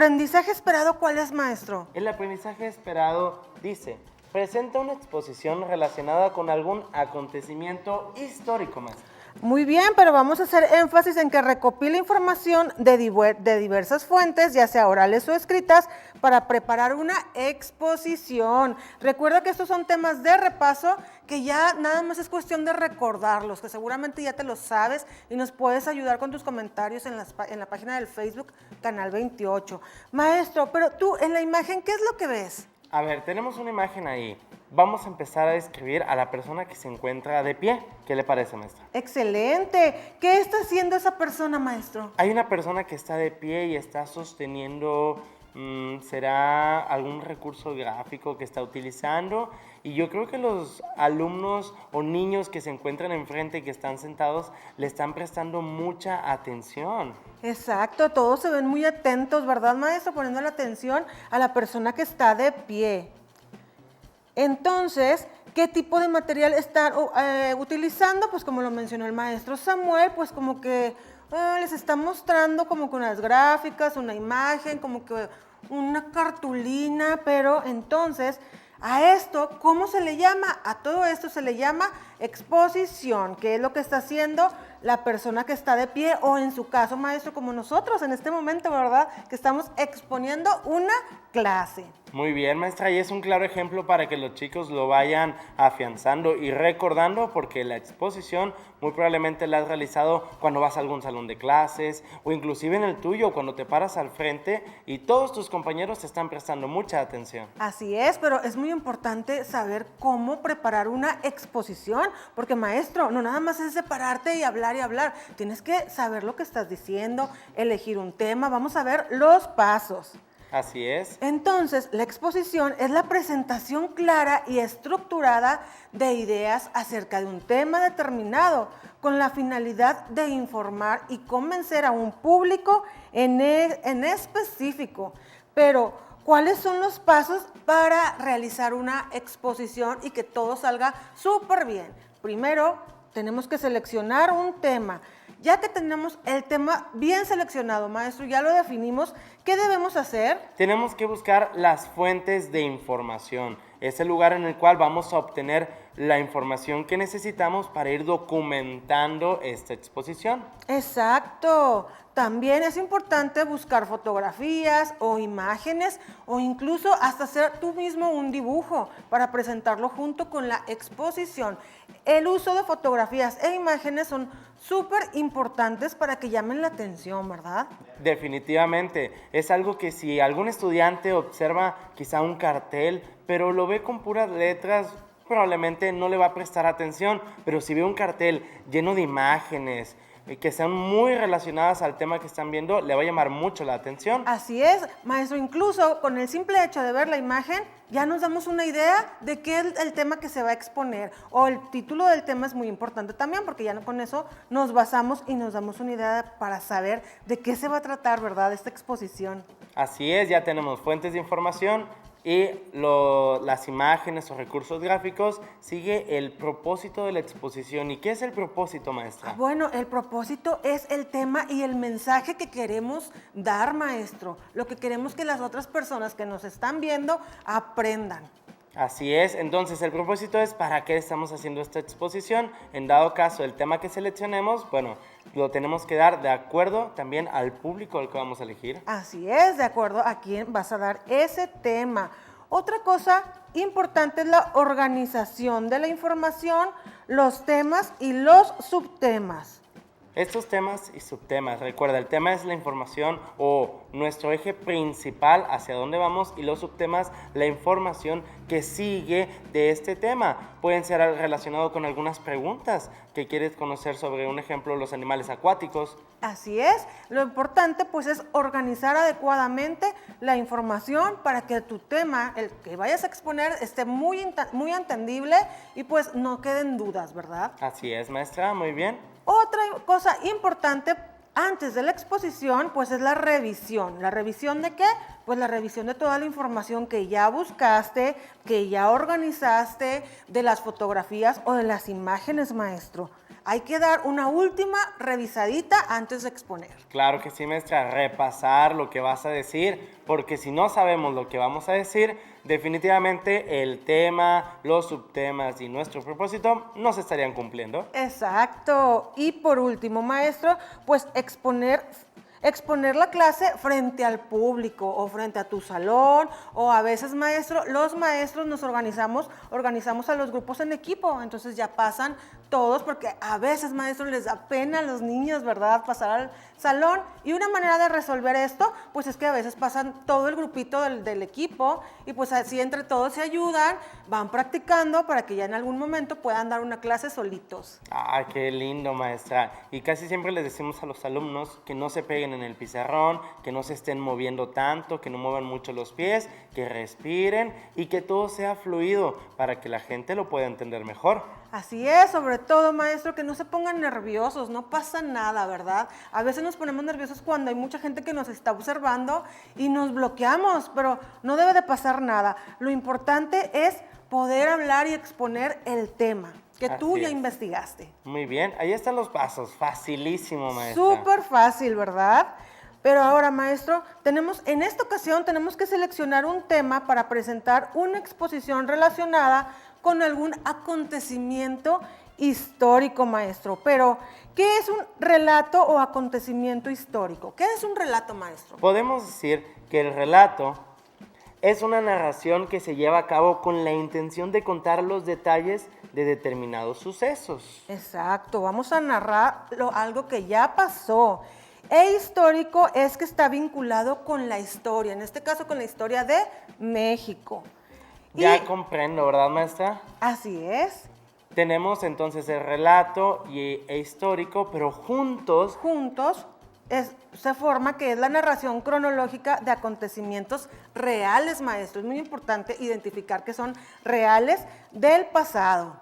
aprendizaje esperado, ¿cuál es, maestro? El aprendizaje esperado dice, presenta una exposición relacionada con algún acontecimiento histórico, maestro. Muy bien, pero vamos a hacer énfasis en que recopila información de diversas fuentes, ya sea orales o escritas, para preparar una exposición. Recuerda que estos son temas de repaso que ya nada más es cuestión de recordarlos, que seguramente ya te los sabes y nos puedes ayudar con tus comentarios en la página del Facebook, Canal 28. Maestro, pero tú en la imagen, ¿qué es lo que ves? A ver, tenemos una imagen ahí. Vamos a empezar a describir a la persona que se encuentra de pie. ¿Qué le parece, maestra? Excelente. ¿Qué está haciendo esa persona, maestro? Hay una persona que está de pie y está sosteniendo, será algún recurso gráfico que está utilizando. Y yo creo que los alumnos o niños que se encuentran enfrente y que están sentados le están prestando mucha atención. Exacto, todos se ven muy atentos, ¿verdad, maestro? Poniendo la atención a la persona que está de pie. Entonces, ¿qué tipo de material están utilizando? Pues como lo mencionó el maestro Samuel, pues como que les está mostrando como con unas gráficas, una imagen, como que una cartulina, pero entonces a esto, ¿cómo se le llama? A todo esto se le llama exposición, que es lo que está haciendo la persona que está de pie o en su caso, maestro, como nosotros en este momento, ¿verdad? Que estamos exponiendo una clase. Muy bien, maestra, y es un claro ejemplo para que los chicos lo vayan afianzando y recordando, porque la exposición muy probablemente la has realizado cuando vas a algún salón de clases o inclusive en el tuyo, cuando te paras al frente y todos tus compañeros te están prestando mucha atención. Así es, pero es muy importante saber cómo preparar una exposición, porque maestro, no nada más es separarte y hablar, tienes que saber lo que estás diciendo, elegir un tema, vamos a ver los pasos. Así es. Entonces, la exposición es la presentación clara y estructurada de ideas acerca de un tema determinado, con la finalidad de informar y convencer a un público en específico. Pero, ¿cuáles son los pasos para realizar una exposición y que todo salga súper bien? Primero, tenemos que seleccionar un tema. Ya que tenemos el tema bien seleccionado, maestro, ya lo definimos, ¿qué debemos hacer? Tenemos que buscar las fuentes de información. Es el lugar en el cual vamos a obtener la información que necesitamos para ir documentando esta exposición. Exacto. También es importante buscar fotografías o imágenes o incluso hasta hacer tú mismo un dibujo para presentarlo junto con la exposición. El uso de fotografías e imágenes son súper importantes para que llamen la atención, ¿verdad? Definitivamente. Es algo que si algún estudiante observa quizá un cartel, pero lo ve con puras letras, probablemente no le va a prestar atención. Pero si ve un cartel lleno de imágenes, que sean muy relacionadas al tema que están viendo, le va a llamar mucho la atención. Así es, maestro, incluso con el simple hecho de ver la imagen, ya nos damos una idea de qué es el tema que se va a exponer, o el título del tema es muy importante también, porque ya con eso nos basamos y nos damos una idea para saber de qué se va a tratar, ¿verdad?, esta exposición. Así es, ya tenemos fuentes de información y las imágenes o recursos gráficos. Sigue el propósito de la exposición. ¿Y qué es el propósito, maestra? Bueno, el propósito es el tema y el mensaje que queremos dar, maestro. Lo que queremos que las otras personas que nos están viendo aprendan. Así es, entonces el propósito es para qué estamos haciendo esta exposición. En dado caso, el tema que seleccionemos, bueno, lo tenemos que dar de acuerdo también al público al que vamos a elegir. Así es, de acuerdo a quién vas a dar ese tema. Otra cosa importante es la organización de la información, los temas y los subtemas. Estos temas y subtemas, recuerda, el tema es la información o nuestro eje principal hacia dónde vamos, y los subtemas, la información que sigue de este tema. Pueden ser relacionados con algunas preguntas que quieres conocer sobre, un ejemplo, los animales acuáticos. Así es, lo importante pues es organizar adecuadamente la información para que tu tema, el que vayas a exponer, esté muy entendible y pues no queden dudas, ¿verdad? Así es, maestra, muy bien. Otra cosa importante antes de la exposición, pues es la revisión. ¿La revisión de qué? Pues la revisión de toda la información que ya buscaste, que ya organizaste, de las fotografías o de las imágenes, maestro. hay que dar una última revisadita antes de exponer. Claro que sí, maestra, repasar lo que vas a decir, porque si no sabemos lo que vamos a decir, definitivamente el tema, los subtemas y nuestro propósito no se estarían cumpliendo. Exacto. Y por último, maestro, pues exponer la clase frente al público o frente a tu salón, o a veces, maestro, los maestros nos organizamos a los grupos en equipo, entonces ya pasan todos, porque a veces, maestro, les da pena a los niños, ¿verdad?, pasar al salón, y una manera de resolver esto, pues es que a veces pasan todo el grupito del equipo, y pues así entre todos se ayudan, van practicando para que ya en algún momento puedan dar una clase solitos. Ah, qué lindo, maestra. Y casi siempre les decimos a los alumnos que no se peguen en el pizarrón, que no se estén moviendo tanto, que no muevan mucho los pies, que respiren y que todo sea fluido para que la gente lo pueda entender mejor. Así es, sobre todo, maestro, que no se pongan nerviosos, no pasa nada, ¿verdad? A veces nos ponemos nerviosos cuando hay mucha gente que nos está observando y nos bloqueamos, pero no debe de pasar nada. Lo importante es poder hablar y exponer el tema que tú Así ya es. investigaste. Muy bien, ahí están los pasos, facilísimo, maestra. Súper fácil, ¿verdad? Pero ahora, maestro, en esta ocasión tenemos que seleccionar un tema para presentar una exposición relacionada con algún acontecimiento histórico, maestro. Pero, ¿qué es un relato o acontecimiento histórico? ¿Qué es un relato, maestro? Podemos decir que el relato es una narración que se lleva a cabo con la intención de contar los detalles de determinados sucesos. Exacto, vamos a narrar algo que ya pasó. E histórico es que está vinculado con la historia, en este caso con la historia de México. Ya Y comprendo, ¿verdad, maestra? así es. Tenemos entonces el relato e histórico, pero juntos Juntos se forma que es la narración cronológica de acontecimientos reales, maestro. Es muy importante identificar que son reales del pasado.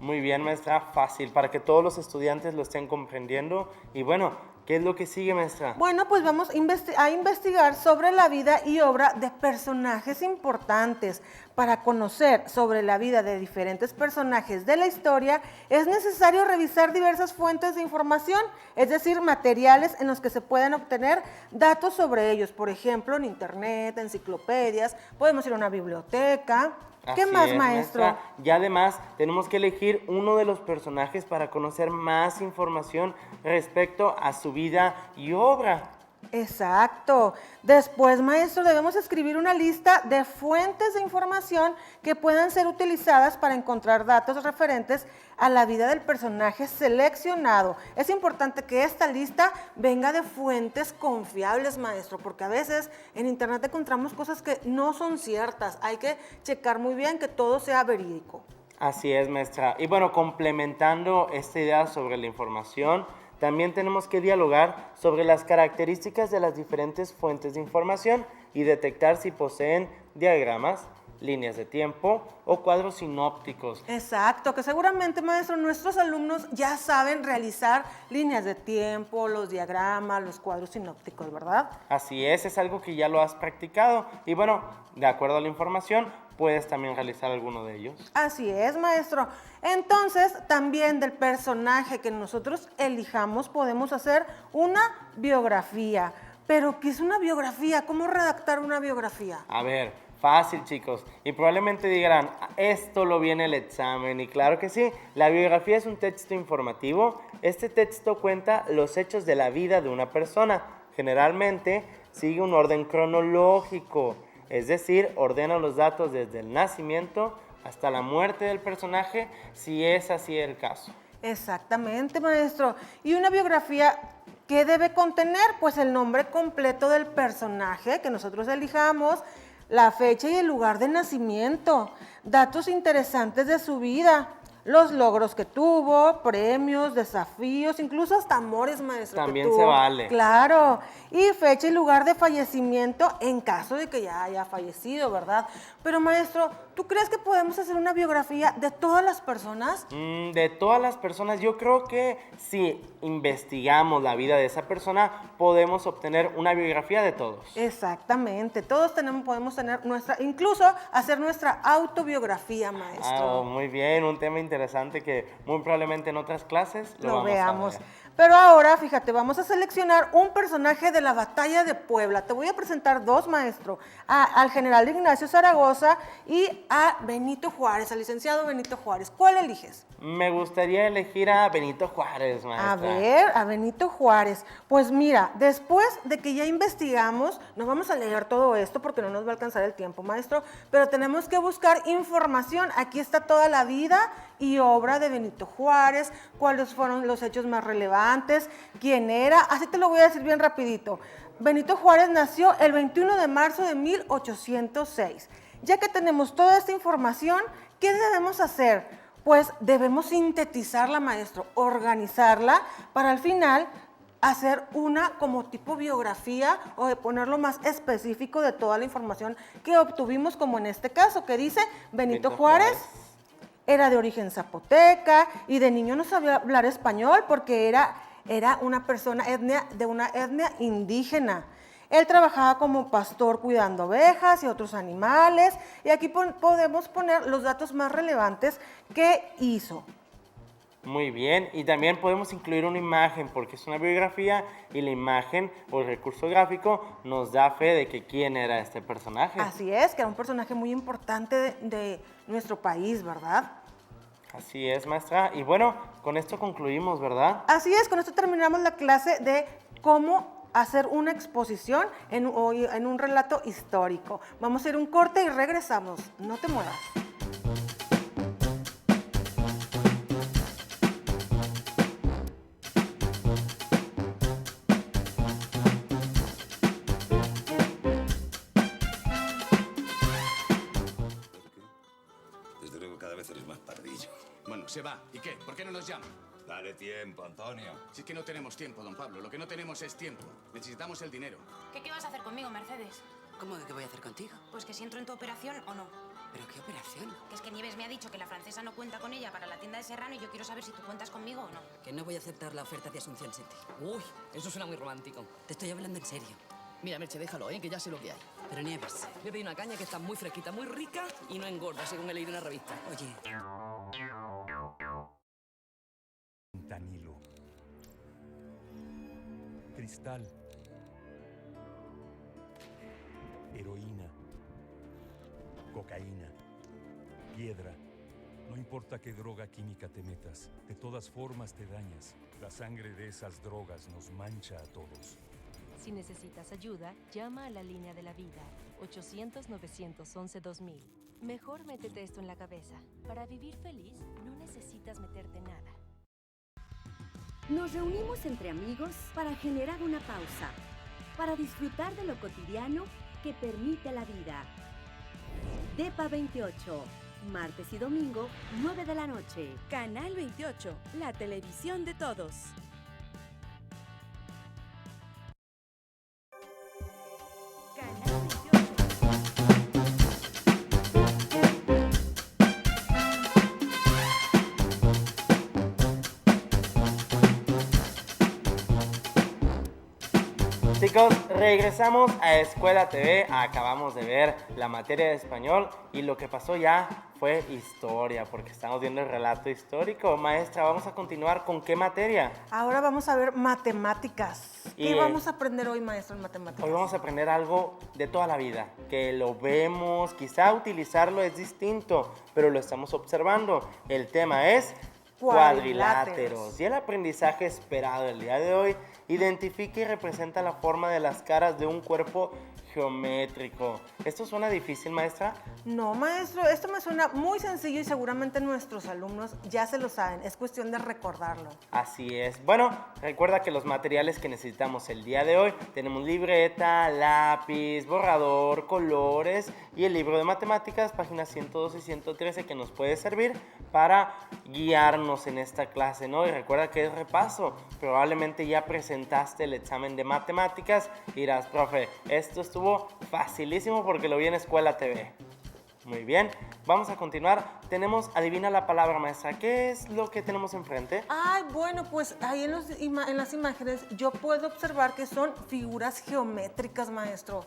Muy bien, maestra, fácil, para que todos los estudiantes lo estén comprendiendo. Y bueno, ¿qué es lo que sigue, maestra? Bueno, pues vamos a investigar sobre la vida y obra de personajes importantes. Para conocer sobre la vida de diferentes personajes de la historia, es necesario revisar diversas fuentes de información, es decir, materiales en los que se pueden obtener datos sobre ellos. Por ejemplo, en internet, enciclopedias, podemos ir a una biblioteca. ¿Qué Así más, es, maestro? maestra. Y además tenemos que elegir uno de los personajes para conocer más información respecto a su vida y obra. Exacto. Después, maestro, debemos escribir una lista de fuentes de información que puedan ser utilizadas para encontrar datos referentes a la vida del personaje seleccionado. Es importante que esta lista venga de fuentes confiables, maestro, porque a veces en internet encontramos cosas que no son ciertas. Hay que checar muy bien que todo sea verídico. Así es, maestra. Y bueno, complementando esta idea sobre la información, también tenemos que dialogar sobre las características de las diferentes fuentes de información y detectar si poseen diagramas, líneas de tiempo o cuadros sinópticos. Exacto, que seguramente, maestro, nuestros alumnos ya saben realizar líneas de tiempo, los diagramas, los cuadros sinópticos, ¿verdad? Así es algo que ya lo has practicado. Y bueno, de acuerdo a la información, puedes también realizar alguno de ellos. Así es, maestro. Entonces, también del personaje que nosotros elijamos, podemos hacer una biografía. Pero, ¿qué es una biografía? ¿Cómo redactar una biografía? A ver, fácil, chicos. Y probablemente digan, esto lo viene el examen. Y claro que sí, la biografía es un texto informativo. Este texto cuenta los hechos de la vida de una persona. Generalmente sigue un orden cronológico, es decir, ordena los datos desde el nacimiento hasta la muerte del personaje, si es así el caso. Exactamente, maestro. ¿Y una biografía qué debe contener? Pues el nombre completo del personaje que nosotros elijamos, la fecha y el lugar de nacimiento, datos interesantes de su vida, los logros que tuvo, premios, desafíos, incluso hasta amores, maestro. También que se tuvo. vale. Claro. Y fecha y lugar de fallecimiento en caso de que ya haya fallecido, ¿verdad? Pero, maestro, ¿tú crees que podemos hacer una biografía de todas las personas? De todas las personas, yo creo que si investigamos la vida de esa persona, podemos obtener una biografía de todos. Exactamente. Todos podemos tener incluso hacer nuestra autobiografía, maestro. Muy bien, un tema interesante que muy probablemente en otras clases lo vamos veamos. a ver. Pero ahora, fíjate, vamos a seleccionar un personaje de la batalla de Puebla. Te voy a presentar dos, maestro. Al general Ignacio Zaragoza y a Benito Juárez, al licenciado Benito Juárez. ¿Cuál eliges? Me gustaría elegir a Benito Juárez, maestra. A ver, a Benito Juárez. Pues mira, después de que ya investigamos, no vamos a leer todo esto porque no nos va a alcanzar el tiempo, maestro, pero tenemos que buscar información. Aquí está toda la vida y obra de Benito Juárez, cuáles fueron los hechos más relevantes, quién era. Así te lo voy a decir bien rapidito. Benito Juárez nació el 21 de marzo de 1806. Ya que tenemos toda esta información, ¿qué debemos hacer? Pues debemos sintetizarla, maestro, organizarla para al final hacer una como tipo biografía o de ponerlo más específico de toda la información que obtuvimos, como en este caso, que dice Benito Juárez era de origen zapoteca y de niño no sabía hablar español porque era una persona de una etnia indígena. Él trabajaba como pastor cuidando ovejas y otros animales. Y aquí podemos poner los datos más relevantes que hizo. Muy bien, y también podemos incluir una imagen porque es una biografía y la imagen o el recurso gráfico nos da fe de que quién era este personaje. Así es, que era un personaje muy importante de nuestro país, ¿verdad? Así es, maestra. Y bueno, con esto concluimos, ¿verdad? Así es, con esto terminamos la clase de cómo hacer una exposición en un relato histórico. Vamos a ir un corte y regresamos. No te muevas. Desde luego cada vez eres más pardillo. Bueno, se va. ¿Y qué? ¿Por qué no nos llama? Dale tiempo, Antonio. Si es que no tenemos tiempo, don Pablo. Lo que no tenemos es tiempo. Necesitamos el dinero. ¿Qué vas a hacer conmigo, Mercedes? ¿Cómo de qué voy a hacer contigo? Pues que si entro en tu operación o no. ¿Pero qué operación? Que es que Nieves me ha dicho que la francesa no cuenta con ella para la tienda de Serrano y yo quiero saber si tú cuentas conmigo o no. Que no voy a aceptar la oferta de Asunción City. Uy, eso suena muy romántico. Te estoy hablando en serio. Mira, Merche, déjalo, que ya sé lo que hay. Pero Nieves, Me pedí una caña que está muy fresquita, muy rica y no engorda, según he leído en una revista. oye, Fentanilo, cristal, heroína, cocaína, piedra. No importa qué droga química te metas, de todas formas te dañas. La sangre de esas drogas nos mancha a todos. Si necesitas ayuda, llama a la línea de la vida, 800-911-2000. Mejor métete esto en la cabeza. Para vivir feliz, no necesitas meterte nada. Nos reunimos entre amigos para generar una pausa, para disfrutar de lo cotidiano que permite la vida. DEPA 28, martes y domingo, 9 de la noche. Canal 28, la televisión de todos. Canal 28. Chicos, regresamos a Escuela TV. Acabamos de ver la materia de español y lo que pasó ya fue historia, porque estamos viendo el relato histórico. Maestra, vamos a continuar con ¿qué materia? Ahora vamos a ver matemáticas. ¿Qué Y, vamos a aprender hoy, maestro, en matemáticas? Hoy vamos a aprender algo de toda la vida, que lo vemos, quizá utilizarlo es distinto, pero lo estamos observando. El tema es cuadriláteros. Y el aprendizaje esperado el día de hoy identifica y representa la forma de las caras de un cuerpo geométrico. ¿Esto suena difícil, maestra? No, maestro, esto me suena muy sencillo y seguramente nuestros alumnos ya se lo saben. Es cuestión de recordarlo. Así es. Bueno, recuerda que los materiales que necesitamos el día de hoy tenemos libreta, lápiz, borrador, colores y el libro de matemáticas, páginas 112 y 113, que nos puede servir para guiarnos en esta clase, ¿no? Y recuerda que es repaso. Probablemente ya presentaste el examen de matemáticas y dirás, profe, esto estuvo facilísimo porque lo vi en Escuela TV. Muy bien, vamos a continuar. Tenemos, adivina la palabra, maestra. ¿Qué es lo que tenemos enfrente? Ay, bueno, pues ahí en las imágenes yo puedo observar que son figuras geométricas, maestro.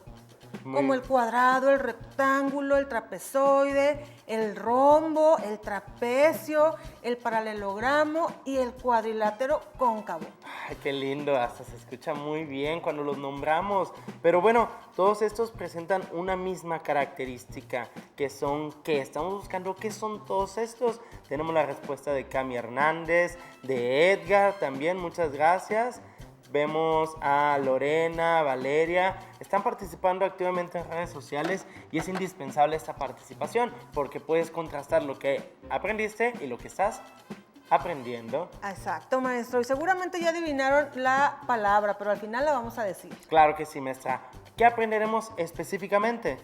como el cuadrado, el rectángulo, el trapezoide, el rombo, el trapecio, el paralelogramo y el cuadrilátero cóncavo. Ay, qué lindo, hasta se escucha muy bien cuando los nombramos. Pero bueno, todos estos presentan una misma característica, que son, ¿qué? Estamos buscando qué son todos estos. Tenemos la respuesta de Cami Hernández, de Edgar también, muchas gracias. Vemos a Lorena, Valeria, están participando activamente en redes sociales y es indispensable esta participación porque puedes contrastar lo que aprendiste y lo que estás aprendiendo. Exacto, maestro. Y seguramente ya adivinaron la palabra, pero al final la vamos a decir. Claro que sí, maestra. ¿Qué aprenderemos específicamente?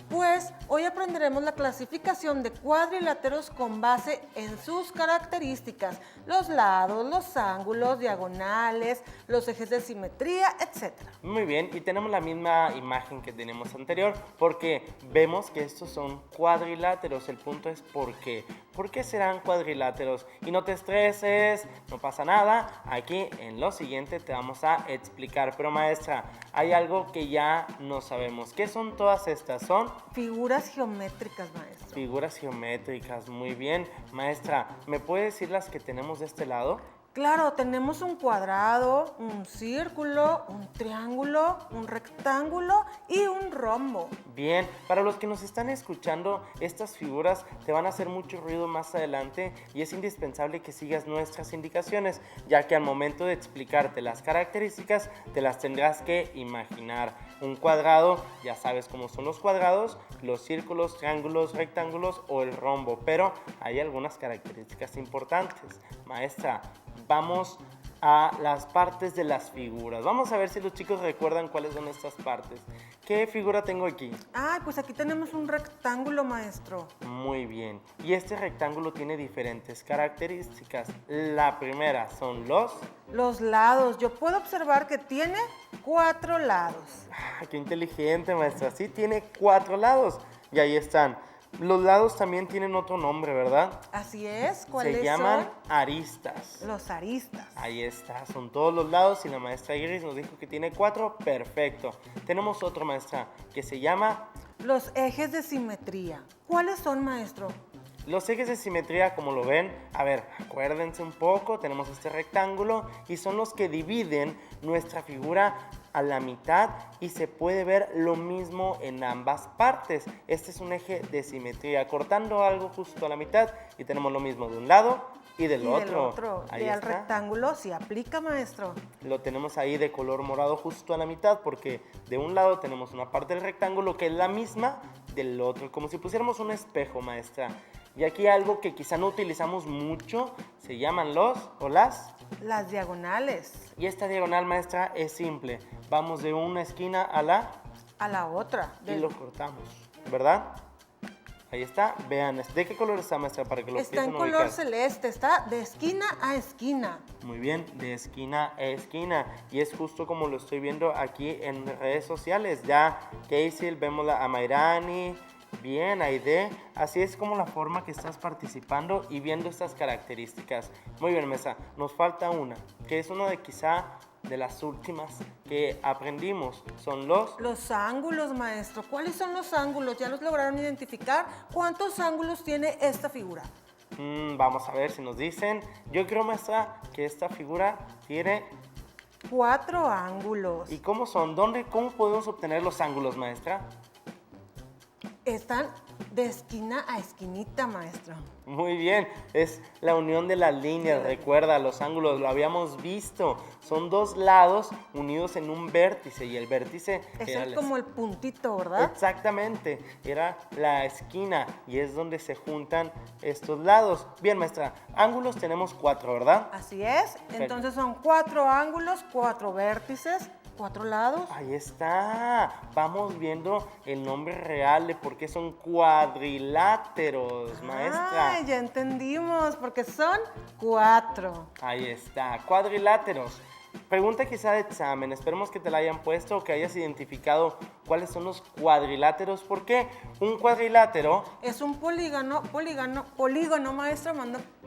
Pues hoy aprenderemos la clasificación de cuadriláteros con base en sus características, los lados, los ángulos, diagonales, los ejes de simetría, etc. Muy bien, y tenemos la misma imagen que tenemos anterior porque vemos que estos son cuadriláteros. El punto es ¿por qué? ¿Por qué serán cuadriláteros? Y no te estreses, no pasa nada. Aquí en lo siguiente te vamos a explicar. Pero maestra, hay algo que ya no sabemos. ¿Qué son todas estas? Son figuras geométricas, maestro. Figuras geométricas, muy bien. Maestra, ¿me puede decir las que tenemos de este lado? Claro, tenemos un cuadrado, un círculo, un triángulo, un rectángulo y un rombo. Bien, para los que nos están escuchando, estas figuras te van a hacer mucho ruido más adelante y es indispensable que sigas nuestras indicaciones, ya que al momento de explicarte las características, te las tendrás que imaginar. Un cuadrado, ya sabes cómo son los cuadrados, los círculos, triángulos, rectángulos o el rombo, pero hay algunas características importantes. Maestra, vamos a las partes de las figuras. Vamos a ver si los chicos recuerdan cuáles son estas partes. ¿Qué figura tengo aquí? Ah, pues aquí tenemos un rectángulo, maestro. Muy bien. Y este rectángulo tiene diferentes características. La primera son los lados. Yo puedo observar que tiene 4 lados. Ah, qué inteligente, maestra. Sí, tiene 4 lados. Y ahí están. Los lados también tienen otro nombre, ¿verdad? Así es. ¿Cuáles son? Se llaman aristas. Los aristas. Ahí está, son todos los lados y la maestra Iris nos dijo que tiene 4, perfecto. Tenemos otro, maestra, que se llama los ejes de simetría. ¿Cuáles son, maestro? Los ejes de simetría, como lo ven, a ver, acuérdense un poco, tenemos este rectángulo y son los que dividen nuestra figura a la mitad y se puede ver lo mismo en ambas partes. Este es un eje de simetría, cortando algo justo a la mitad y tenemos lo mismo de un lado y del otro. Ahí y al rectángulo sí aplica, maestro. Lo tenemos ahí de color morado justo a la mitad porque de un lado tenemos una parte del rectángulo que es la misma del otro, como si pusiéramos un espejo, maestra. Y aquí algo que quizá no utilizamos mucho, se llaman las diagonales. Y esta diagonal, maestra, es simple. Vamos de una esquina a la otra. Y lo cortamos, ¿verdad? Ahí está. Vean, ¿de qué color está, maestra? Para que lo está en color celeste, está de esquina a esquina. Muy bien, de esquina a esquina. Y es justo como lo estoy viendo aquí en redes sociales. Ya, Casey, vemos a Mayrani. Bien, Aide, así es como la forma que estás participando y viendo estas características. Muy bien, Mesa, nos falta una, que es una de quizá de las últimas que aprendimos. Son los ángulos, maestro. ¿Cuáles son los ángulos? ¿Ya los lograron identificar? ¿Cuántos ángulos tiene esta figura? Vamos a ver si nos dicen. Yo creo, maestra, que esta figura tiene 4 ángulos. ¿Y cómo son? ¿Cómo podemos obtener los ángulos, maestra? Están de esquina a esquinita, maestro. Muy bien, es la unión de las líneas, recuerda, los ángulos, lo habíamos visto. Son 2 lados unidos en un vértice y el vértice... Es como el puntito, ¿verdad? Exactamente, era la esquina y es donde se juntan estos lados. Bien, maestra, ángulos tenemos 4, ¿verdad? Así es, entonces son 4 ángulos, 4 vértices, 4 lados. Ahí está. Vamos viendo el nombre real de por qué son cuadriláteros, maestra. Ay, ya entendimos, porque son 4. Ahí está, cuadriláteros. Pregunta quizá de examen, esperemos que te la hayan puesto o que hayas identificado cuáles son los cuadriláteros. ¿Por qué? Un cuadrilátero es un polígono, maestro,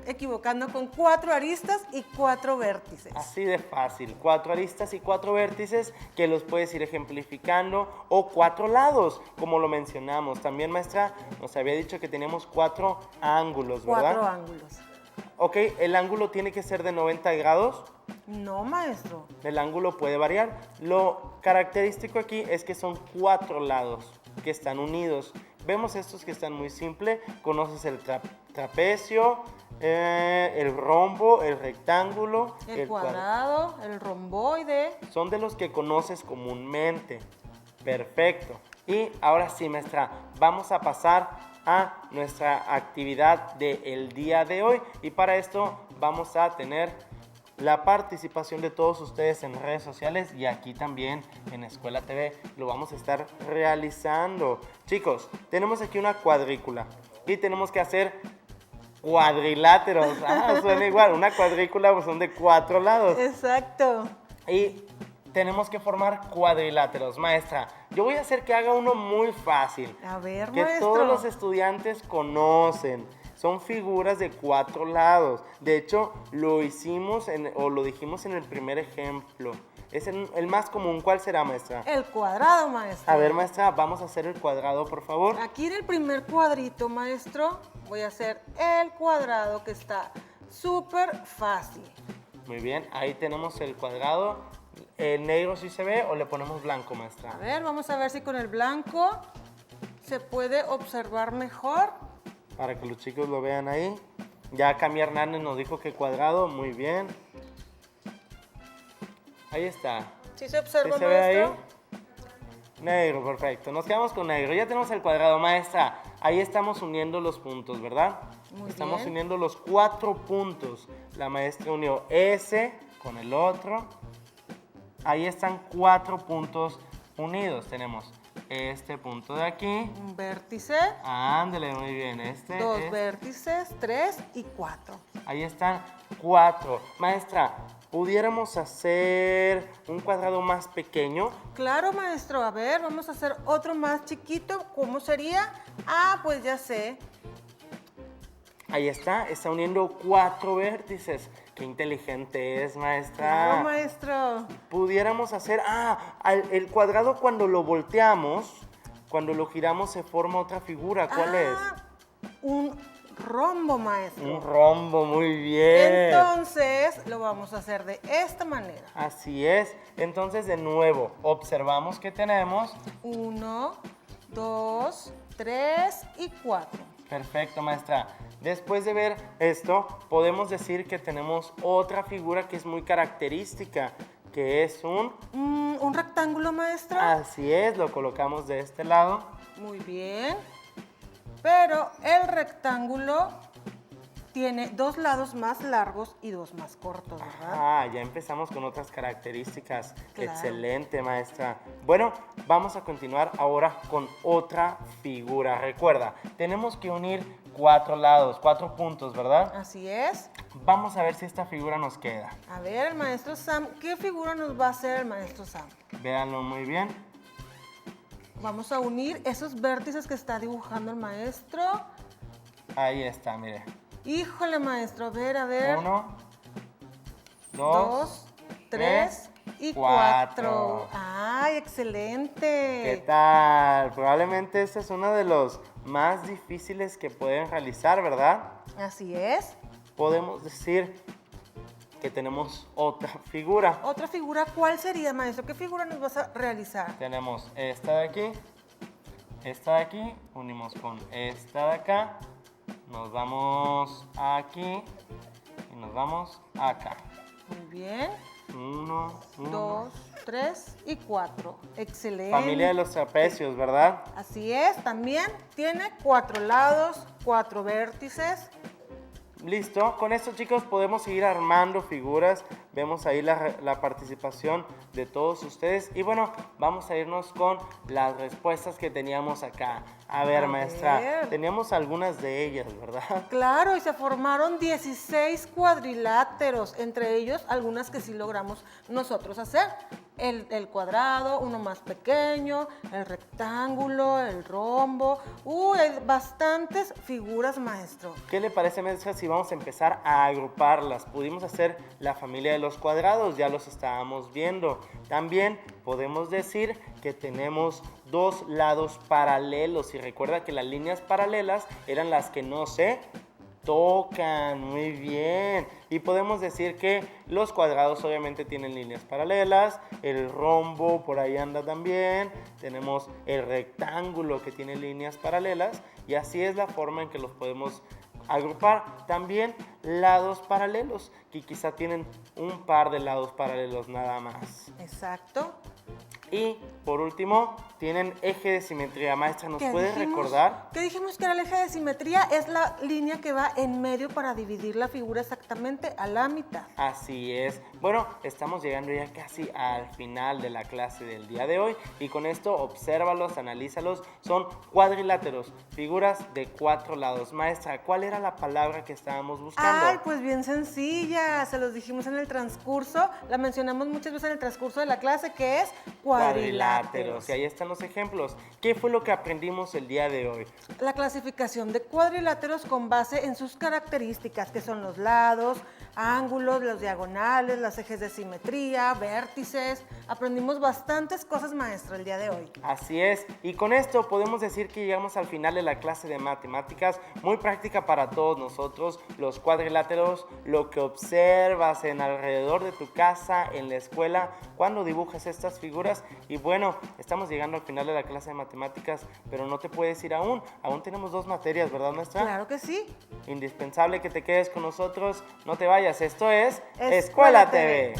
equivocando con 4 aristas y 4 vértices. Así de fácil, 4 aristas y 4 vértices que los puedes ir ejemplificando, o 4 lados, como lo mencionamos. También, maestra, nos había dicho que teníamos 4 ángulos, ¿verdad? 4 ángulos. Ok, ¿el ángulo tiene que ser de 90 grados? No, maestro. El ángulo puede variar. Lo característico aquí es que son 4 lados que están unidos. Vemos estos que están muy simples. Conoces el trapecio, el rombo, el rectángulo, El cuadrado, el romboide. Son de los que conoces comúnmente. Perfecto. Y ahora sí, maestra, vamos a pasar a nuestra actividad del día de hoy. Y para esto vamos a tener la participación de todos ustedes en redes sociales y aquí también en Escuela TV lo vamos a estar realizando. Chicos, tenemos aquí una cuadrícula y tenemos que hacer cuadriláteros. Suena igual, una cuadrícula pues son de 4 lados. Exacto. Y tenemos que formar cuadriláteros. Maestra, yo voy a hacer que haga uno muy fácil. A ver, que maestro. todos los estudiantes conocen. Son figuras de 4 lados. De hecho, lo hicimos o lo dijimos en el primer ejemplo. Es el más común. ¿Cuál será, maestra? El cuadrado, maestro. A ver, maestra, vamos a hacer el cuadrado, por favor. Aquí en el primer cuadrito, maestro, voy a hacer el cuadrado que está súper fácil. Muy bien, ahí tenemos el cuadrado. ¿El negro sí se ve o le ponemos blanco, maestra? A ver, vamos a ver si con el blanco se puede observar mejor. Para que los chicos lo vean ahí. Ya Cami Hernández nos dijo que cuadrado, muy bien. Ahí está. ¿Sí se observa, ¿Sí se ve maestro? ahí? Negro, perfecto. Nos quedamos con negro. Ya tenemos el cuadrado, maestra. Ahí estamos uniendo los puntos, ¿verdad? Muy Estamos bien. uniendo los 4 puntos. La maestra unió ese con el otro. Ahí están 4 puntos unidos. Tenemos este punto de aquí. Un vértice, Ándale, muy bien. 2 vértices, 3 y 4. Ahí están 4. Maestra, ¿pudiéramos hacer un cuadrado más pequeño? Claro, maestro. A ver, vamos a hacer otro más chiquito. ¿Cómo sería? Ah, pues ya sé. Ahí está uniendo 4 vértices. Qué inteligente es, maestra. Claro, maestro. Pudiéramos hacer, el cuadrado cuando lo volteamos, cuando lo giramos se forma otra figura. ¿Cuál es? Un rombo, maestro. Un rombo, muy bien. Entonces, lo vamos a hacer de esta manera. Así es. Entonces, de nuevo, observamos que tenemos 1, 2, 3 y 4. Perfecto, maestra. Después de ver esto, podemos decir que tenemos otra figura que es muy característica, que es un rectángulo, maestro. Así es, lo colocamos de este lado. Muy bien. Pero el rectángulo tiene 2 lados más largos y 2 más cortos, ¿verdad? Ya empezamos con otras características. Claro. Excelente, maestra. Bueno, vamos a continuar ahora con otra figura. Recuerda, tenemos que unir 4 lados, 4 puntos, ¿verdad? Así es. Vamos a ver si esta figura nos queda. A ver, el maestro Sam, ¿qué figura nos va a hacer el maestro Sam? Véanlo muy bien. Vamos a unir esos vértices que está dibujando el maestro. Ahí está, mire. Híjole, maestro, a ver. 1, 2, 3 y 4. ¡Ay, excelente! ¿Qué tal? Probablemente este es uno de los más difíciles que pueden realizar, ¿verdad? Así es. Podemos decir que tenemos otra figura. ¿Otra figura cuál sería, maestro? ¿Qué figura nos vas a realizar? Tenemos esta de aquí, unimos con esta de acá, nos vamos aquí y nos vamos acá. Muy bien. 1, 2, 3 y 4. Excelente. Familia de los trapecios, ¿verdad? Así es. También tiene 4 lados, 4 vértices. Listo. Con esto, chicos, podemos seguir armando figuras. vemos ahí la participación de todos ustedes. Y bueno, vamos a irnos con las respuestas que teníamos acá. A ver, maestra, teníamos algunas de ellas, ¿verdad? Claro, y se formaron 16 cuadriláteros, entre ellos algunas que sí logramos nosotros hacer. El cuadrado, uno más pequeño, el rectángulo, el rombo. Hay bastantes figuras, maestro. ¿Qué le parece, maestra, si vamos a empezar a agruparlas? Pudimos hacer la familia de los cuadrados, ya los estábamos viendo. También podemos decir que tenemos dos lados paralelos. Y recuerda que las líneas paralelas eran las que no se tocan. Muy bien. Y podemos decir que los cuadrados obviamente tienen líneas paralelas, el rombo por ahí anda también, tenemos el rectángulo que tiene líneas paralelas, y así es la forma en que los podemos agrupar. También lados paralelos, que quizá tienen un par de lados paralelos nada más. Exacto. Y por último, tienen eje de simetría. Maestra, ¿nos puede recordar? ¿Qué dijimos que era el eje de simetría? Es la línea que va en medio para dividir la figura exactamente a la mitad. Así es. Bueno, estamos llegando ya casi al final de la clase del día de hoy, y con esto obsérvalos, analízalos. Son cuadriláteros, figuras de 4 lados. Maestra, ¿cuál era la palabra que estábamos buscando? Ay, pues bien sencilla, se los dijimos en el transcurso, la mencionamos muchas veces en el transcurso de la clase, que es cuadriláteros. Y ahí están los ejemplos. ¿Qué fue lo que aprendimos el día de hoy? La clasificación de cuadriláteros con base en sus características, que son los lados, ángulos, los diagonales, los ejes de simetría, vértices. Aprendimos bastantes cosas, maestra, el día de hoy. Así es, y con esto podemos decir que llegamos al final de la clase de matemáticas, muy práctica para todos nosotros. Los cuadriláteros, lo que observas en alrededor de tu casa, en la escuela, cuando dibujas estas figuras. Y bueno, estamos llegando al final de la clase de matemáticas, pero no te puedes ir aún tenemos 2 materias, ¿verdad, maestra? Claro que sí. Indispensable que te quedes con nosotros, no te vayas. Esto es Escuela TV.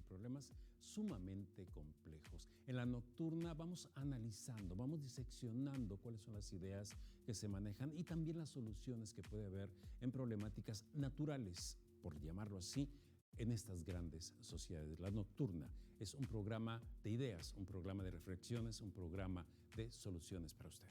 Problemas sumamente complejos. En la nocturna vamos analizando, vamos diseccionando cuáles son las ideas que se manejan y también las soluciones que puede haber en problemáticas naturales, por llamarlo así, en estas grandes sociedades. La Nocturna es un programa de ideas, un programa de reflexiones, un programa de soluciones para usted.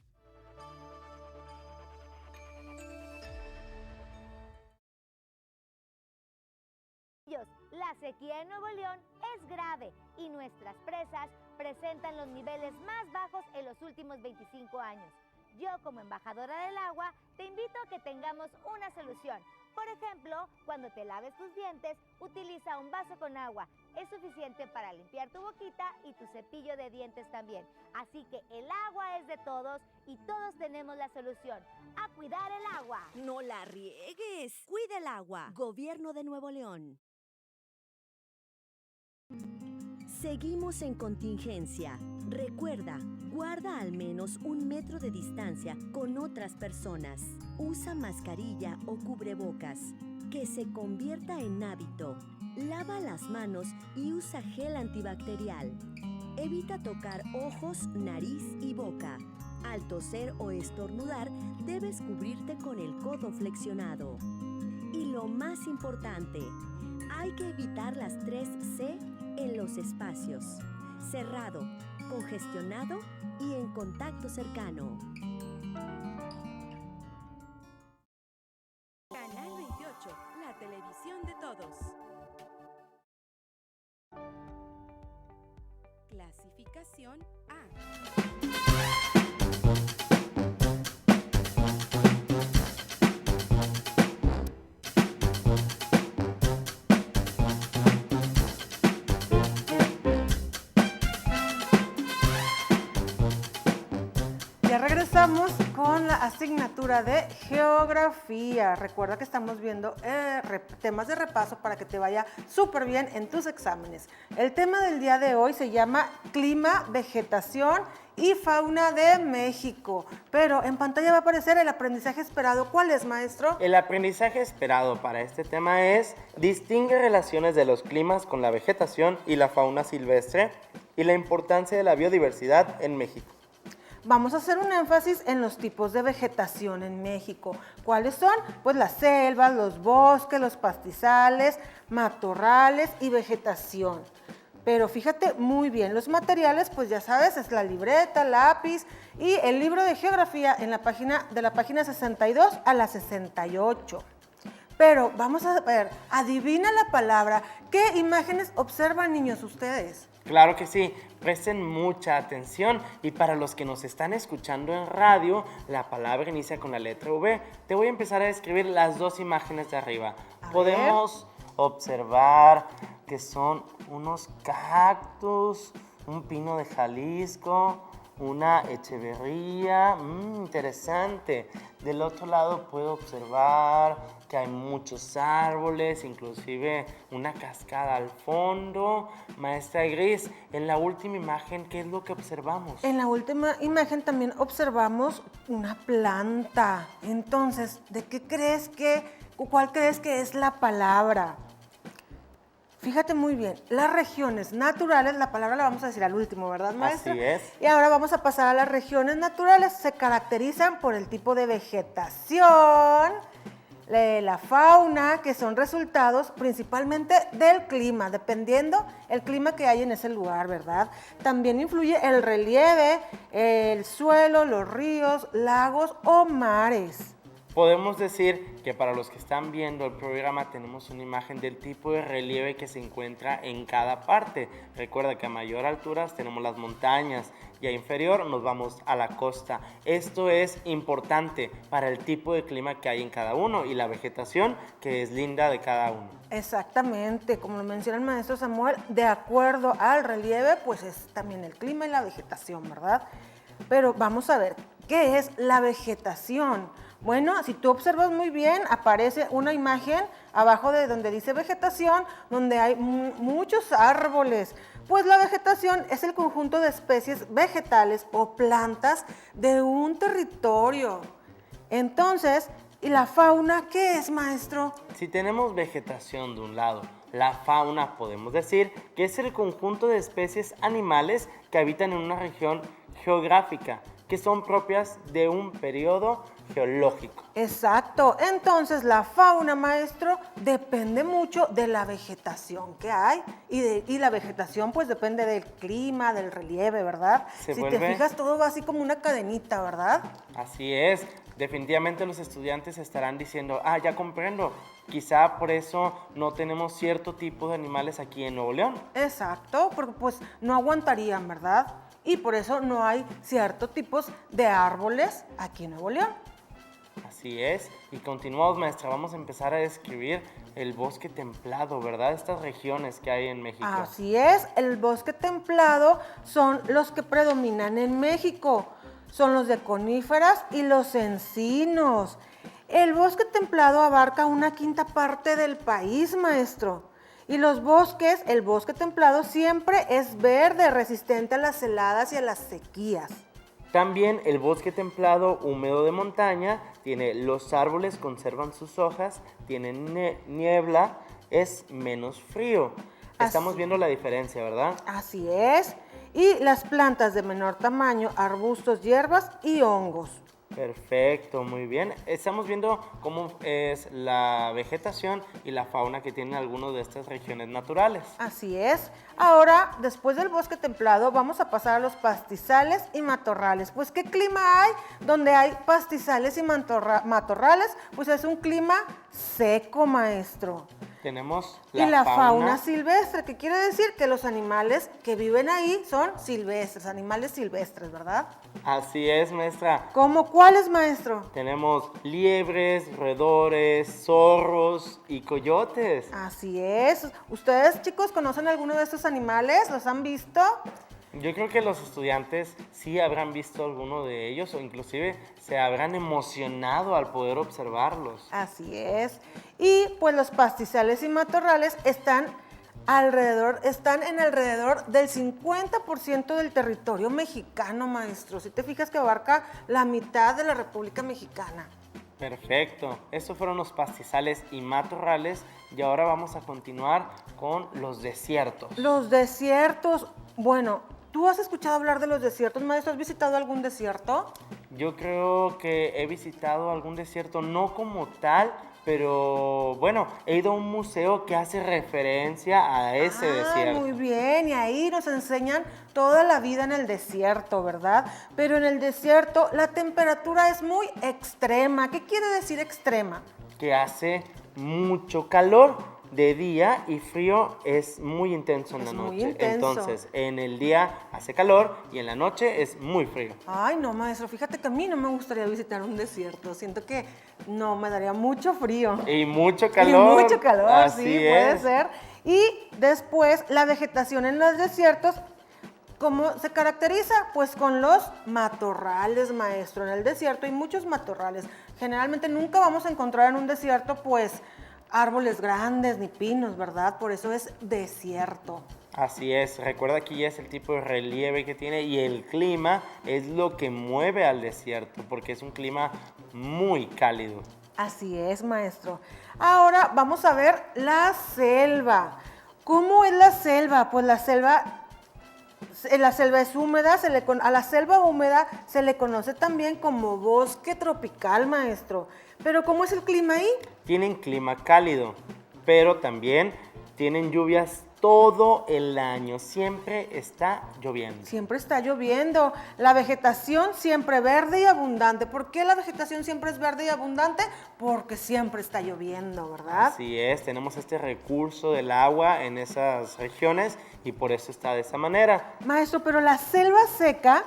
La sequía en Nuevo León es grave y nuestras presas presentan los niveles más bajos en los últimos 25 años. Yo, como embajadora del agua, te invito a que tengamos una solución. Por ejemplo, cuando te laves tus dientes, utiliza un vaso con agua. Es suficiente para limpiar tu boquita y tu cepillo de dientes también. Así que el agua es de todos y todos tenemos la solución. ¡A cuidar el agua! ¡No la riegues! Cuida el agua. Gobierno de Nuevo León. Seguimos en contingencia. Recuerda, guarda al menos 1 metro de distancia con otras personas. Usa mascarilla o cubrebocas. Que se convierta en hábito. Lava las manos y usa gel antibacterial. Evita tocar ojos, nariz y boca. Al toser o estornudar, debes cubrirte con el codo flexionado. Y lo más importante, hay que evitar las 3 C en los espacios: cerrado, congestionado y en contacto cercano. Canal 28, la televisión de todos. Clasificación A. Ya regresamos con la asignatura de geografía. Recuerda que estamos viendo temas de repaso para que te vaya súper bien en tus exámenes. El tema del día de hoy se llama Clima, Vegetación y Fauna de México. Pero en pantalla va a aparecer el aprendizaje esperado. ¿Cuál es, maestro? El aprendizaje esperado para este tema es: distingue relaciones de los climas con la vegetación y la fauna silvestre y la importancia de la biodiversidad en México. vamos a hacer un énfasis en los tipos de vegetación en México. ¿Cuáles son? Pues las selvas, los bosques, los pastizales, matorrales y vegetación. Pero fíjate muy bien, los materiales, pues ya sabes, es la libreta, lápiz y el libro de geografía en la página, de la página 62 a la 68. Pero vamos a ver, adivina la palabra. ¿Qué imágenes observan, niños, ustedes? Claro que sí, presten mucha atención y para los que nos están escuchando en radio, la palabra inicia con la letra V. Te voy a empezar a describir las dos imágenes de arriba. Podemos observar que son unos cactus, un pino de Jalisco, una echeverría, interesante. Del otro lado puedo observar que hay muchos árboles, inclusive una cascada al fondo. Maestra Gris, en la última imagen, ¿qué es lo que observamos? En la última imagen también observamos una planta. Entonces, ¿cuál crees que es la palabra? Fíjate muy bien, las regiones naturales, la palabra la vamos a decir al último, ¿verdad, maestra? Así es. Y ahora vamos a pasar a las regiones naturales. Se caracterizan por el tipo de vegetación, la fauna, que son resultados principalmente del clima, dependiendo el clima que hay en ese lugar, ¿verdad? También influye el relieve, el suelo, los ríos, lagos o mares. Podemos decir que para los que están viendo el programa tenemos una imagen del tipo de relieve que se encuentra en cada parte. Recuerda que a mayor altura tenemos las montañas y a inferior nos vamos a la costa. Esto es importante para el tipo de clima que hay en cada uno y la vegetación que es linda de cada uno. Exactamente, como lo menciona el maestro Samuel, de acuerdo al relieve, pues es también el clima y la vegetación, ¿verdad? Pero vamos a ver, ¿qué es la vegetación? Bueno, si tú observas muy bien, aparece una imagen abajo de donde dice vegetación, donde hay muchos árboles. Pues la vegetación es el conjunto de especies vegetales o plantas de un territorio. Entonces, ¿y la fauna qué es, maestro? Si tenemos vegetación de un lado, la fauna podemos decir que es el conjunto de especies animales que habitan en una región geográfica, que son propias de un periodo geológico. Exacto. Entonces, la fauna, maestro, depende mucho de la vegetación que hay. Y la vegetación, pues, depende del clima, del relieve, ¿verdad? Si te fijas, todo va así como una cadenita, ¿verdad? Así es. Definitivamente los estudiantes estarán diciendo, ya comprendo, quizá por eso no tenemos cierto tipo de animales aquí en Nuevo León. Exacto, porque pues no aguantarían, ¿verdad? Y por eso no hay ciertos tipos de árboles aquí en Nuevo León. Así es, y continuamos, maestra, vamos a empezar a describir el bosque templado, ¿verdad? Estas regiones que hay en México. Así es, el bosque templado son los que predominan en México, son los de coníferas y los encinos. El bosque templado abarca una quinta parte del país, maestro. Y los bosques, el bosque templado siempre es verde, resistente a las heladas y a las sequías. También el bosque templado húmedo de montaña tiene los árboles, conservan sus hojas, tienen niebla, es menos frío. Estamos viendo la diferencia, ¿verdad? Así es. Y las plantas de menor tamaño, arbustos, hierbas y hongos. Perfecto, muy bien. Estamos viendo cómo es la vegetación y la fauna que tienen algunas de estas regiones naturales. Así es. Ahora, después del bosque templado, vamos a pasar a los pastizales y matorrales. Pues, ¿qué clima hay donde hay pastizales y matorrales? Pues es un clima seco, maestro. Tenemos la fauna silvestre, que quiere decir que los animales que viven ahí son silvestres, animales silvestres, ¿verdad? Así es, maestra. ¿Cómo cuáles, maestro? Tenemos liebres, roedores, zorros y coyotes. Así es. ¿Ustedes, chicos, conocen alguno de estos animales? ¿Los han visto? Yo creo que los estudiantes sí habrán visto alguno de ellos o inclusive se habrán emocionado al poder observarlos. Así es. Y pues los pastizales y matorrales están en alrededor del 50% del territorio mexicano, maestro. Si te fijas que abarca la mitad de la República Mexicana. Perfecto. Estos fueron los pastizales y matorrales y ahora vamos a continuar con los desiertos. Los desiertos, bueno, ¿Tú has escuchado hablar de los desiertos, maestro? ¿Has visitado algún desierto? Yo creo que he visitado algún desierto, no como tal, pero bueno, he ido a un museo que hace referencia a ese desierto. Muy bien, y ahí nos enseñan toda la vida en el desierto, ¿verdad? Pero en el desierto la temperatura es muy extrema. ¿Qué quiere decir extrema? Que hace mucho calor de día y frío es muy intenso en la noche. Muy intenso. Entonces, en el día hace calor y en la noche es muy frío. Ay, no, maestro, fíjate que a mí no me gustaría visitar un desierto. Siento que no, me daría mucho frío. Y mucho calor. Y mucho calor, Así sí, es. puede ser. Y después, la vegetación en los desiertos, ¿cómo se caracteriza? Pues con los matorrales, maestro. En el desierto hay muchos matorrales. Generalmente nunca vamos a encontrar en un desierto, pues, árboles grandes ni pinos, ¿verdad? Por eso es desierto. Así es, recuerda que ya es el tipo de relieve que tiene y el clima es lo que mueve al desierto, porque es un clima muy cálido. Así es, maestro. Ahora vamos a ver la selva. ¿Cómo es la selva? Pues la selva es húmeda, a la selva húmeda se le conoce también como bosque tropical, maestro. Pero ¿cómo es el clima ahí? Tienen clima cálido, pero también tienen lluvias todo el año. Siempre está lloviendo. Siempre está lloviendo. La vegetación siempre verde y abundante. ¿Por qué la vegetación siempre es verde y abundante? Porque siempre está lloviendo, ¿verdad? Así es, tenemos este recurso del agua en esas regiones y por eso está de esa manera. Maestro, pero la selva seca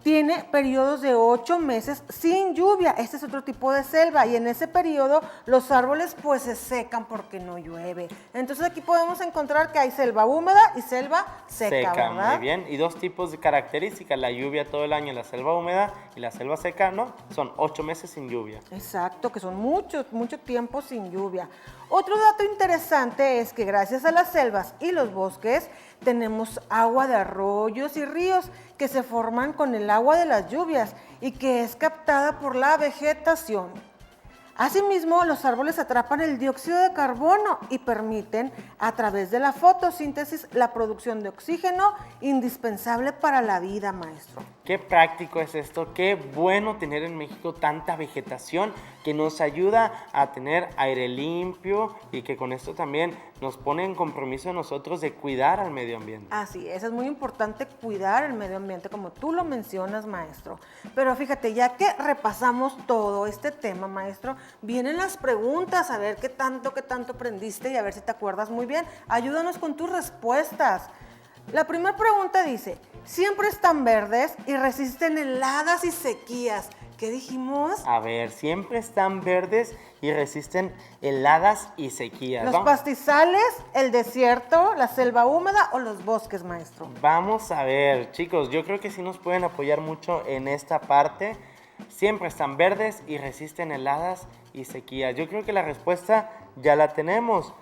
tiene periodos de 8 meses sin lluvia. Este es otro tipo de selva y en ese periodo los árboles pues se secan porque no llueve. Entonces aquí podemos encontrar que hay selva húmeda y selva seca, ¿verdad? Muy bien. Y dos tipos de características, la lluvia todo el año en la selva húmeda y la selva seca, ¿no? Son 8 meses sin lluvia. Exacto, que son mucho tiempo sin lluvia. Otro dato interesante es que gracias a las selvas y los bosques tenemos agua de arroyos y ríos que se forman con el agua de las lluvias y que es captada por la vegetación. Asimismo, los árboles atrapan el dióxido de carbono y permiten, a través de la fotosíntesis, la producción de oxígeno indispensable para la vida, maestro. Qué práctico es esto, qué bueno tener en México tanta vegetación que nos ayuda a tener aire limpio y que con esto también nos pone en compromiso nosotros de cuidar al medio ambiente. Así es muy importante cuidar el medio ambiente, como tú lo mencionas, maestro. Pero fíjate, ya que repasamos todo este tema, maestro, vienen las preguntas, a ver qué tanto aprendiste y a ver si te acuerdas muy bien. Ayúdanos con tus respuestas. La primera pregunta dice, siempre están verdes y resisten heladas y sequías. ¿Qué dijimos? A ver, siempre están verdes y resisten heladas y sequías. ¿Los pastizales, el desierto, la selva húmeda o los bosques, maestro? Vamos a ver, chicos, yo creo que sí nos pueden apoyar mucho en esta parte. Siempre están verdes y resisten heladas y sequías. Yo creo que la respuesta ya la tenemos.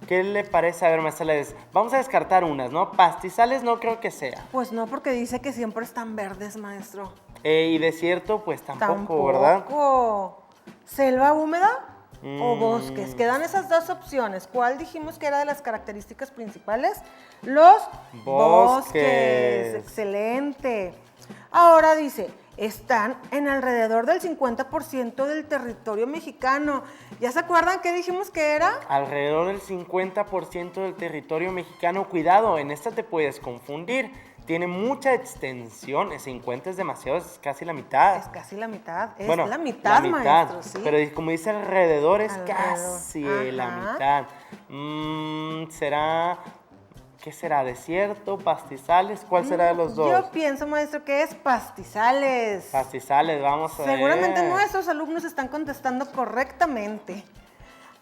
¿Qué le parece? A ver, maestra, vamos a descartar unas, ¿no? Pastizales no creo que sea. Pues no, porque dice que siempre están verdes, maestro. Y desierto, pues tampoco, ¿verdad? Tampoco. ¿Selva húmeda o bosques? Quedan esas dos opciones. ¿Cuál dijimos que era de las características principales? Los bosques. Excelente. Ahora dice, están en alrededor del 50% del territorio mexicano. ¿Ya se acuerdan qué dijimos que era? Alrededor del 50% del territorio mexicano. Cuidado, en esta te puedes confundir. Tiene mucha extensión, 50 es demasiado, es casi la mitad. Es casi la mitad, es bueno, la mitad, maestro, ¿sí? Pero como dice alrededor, es casi la mitad. ¿Será, qué será, desierto, pastizales? ¿Cuál será de los dos? Yo pienso, maestro, que es pastizales. Pastizales, vamos a ver. Seguramente nuestros alumnos están contestando correctamente.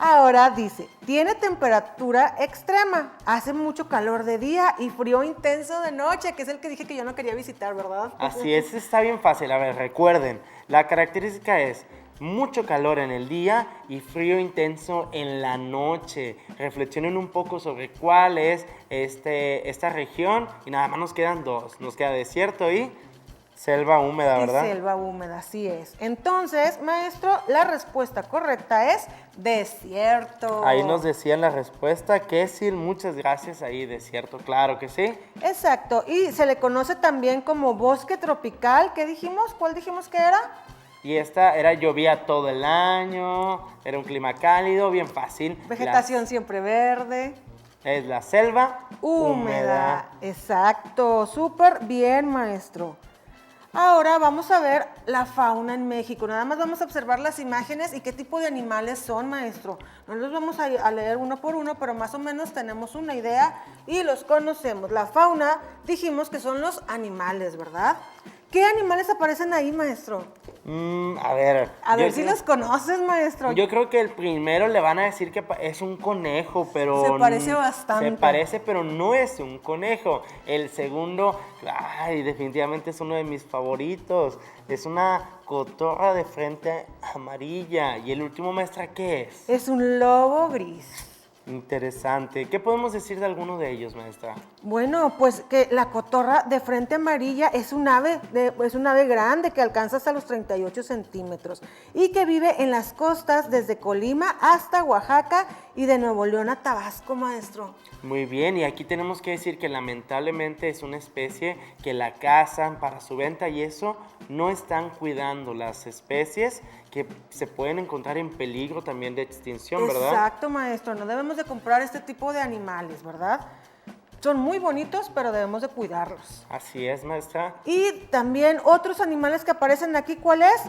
Ahora dice, tiene temperatura extrema, hace mucho calor de día y frío intenso de noche, que es el que dije que yo no quería visitar, ¿verdad? Así es, está bien fácil. A ver, recuerden, la característica es mucho calor en el día y frío intenso en la noche. Reflexionen un poco sobre cuál es esta región y nada más nos quedan dos. Nos queda desierto y Selva húmeda, y ¿verdad? selva húmeda, así es. Entonces, maestro, la respuesta correcta es desierto. Ahí nos decían la respuesta, Kesil, muchas gracias ahí, desierto, claro que sí. Exacto, y se le conoce también como bosque tropical. ¿Qué dijimos? ¿Cuál dijimos que era? Y esta llovía todo el año, era un clima cálido, bien fácil. Vegetación siempre verde. Es la selva Húmeda. Exacto, súper bien, maestro. Ahora vamos a ver la fauna en México. Nada más vamos a observar las imágenes y qué tipo de animales son, maestro. No los vamos a leer uno por uno, pero más o menos tenemos una idea y los conocemos. La fauna, dijimos que son los animales, ¿verdad? ¿Qué animales aparecen ahí, maestro? A ver. A ver si los conoces, maestro. Yo creo que el primero le van a decir que es un conejo, pero... Se parece bastante. Se parece, pero no es un conejo. El segundo, ay, definitivamente es uno de mis favoritos. Es una cotorra de frente amarilla. Y el último, maestra, ¿qué es? Es un lobo gris. Interesante. ¿Qué podemos decir de alguno de ellos, maestra? Bueno, pues que la cotorra de frente amarilla es un ave grande que alcanza hasta los 38 centímetros y que vive en las costas desde Colima hasta Oaxaca y de Nuevo León a Tabasco, maestro. Muy bien, y aquí tenemos que decir que lamentablemente es una especie que la cazan para su venta y eso no están cuidando las especies que se pueden encontrar en peligro también de extinción, ¿verdad? Exacto, maestro, no debemos de comprar este tipo de animales, ¿verdad? Son muy bonitos, pero debemos de cuidarlos. Así es, maestra. Y también otros animales que aparecen aquí, ¿cuál es?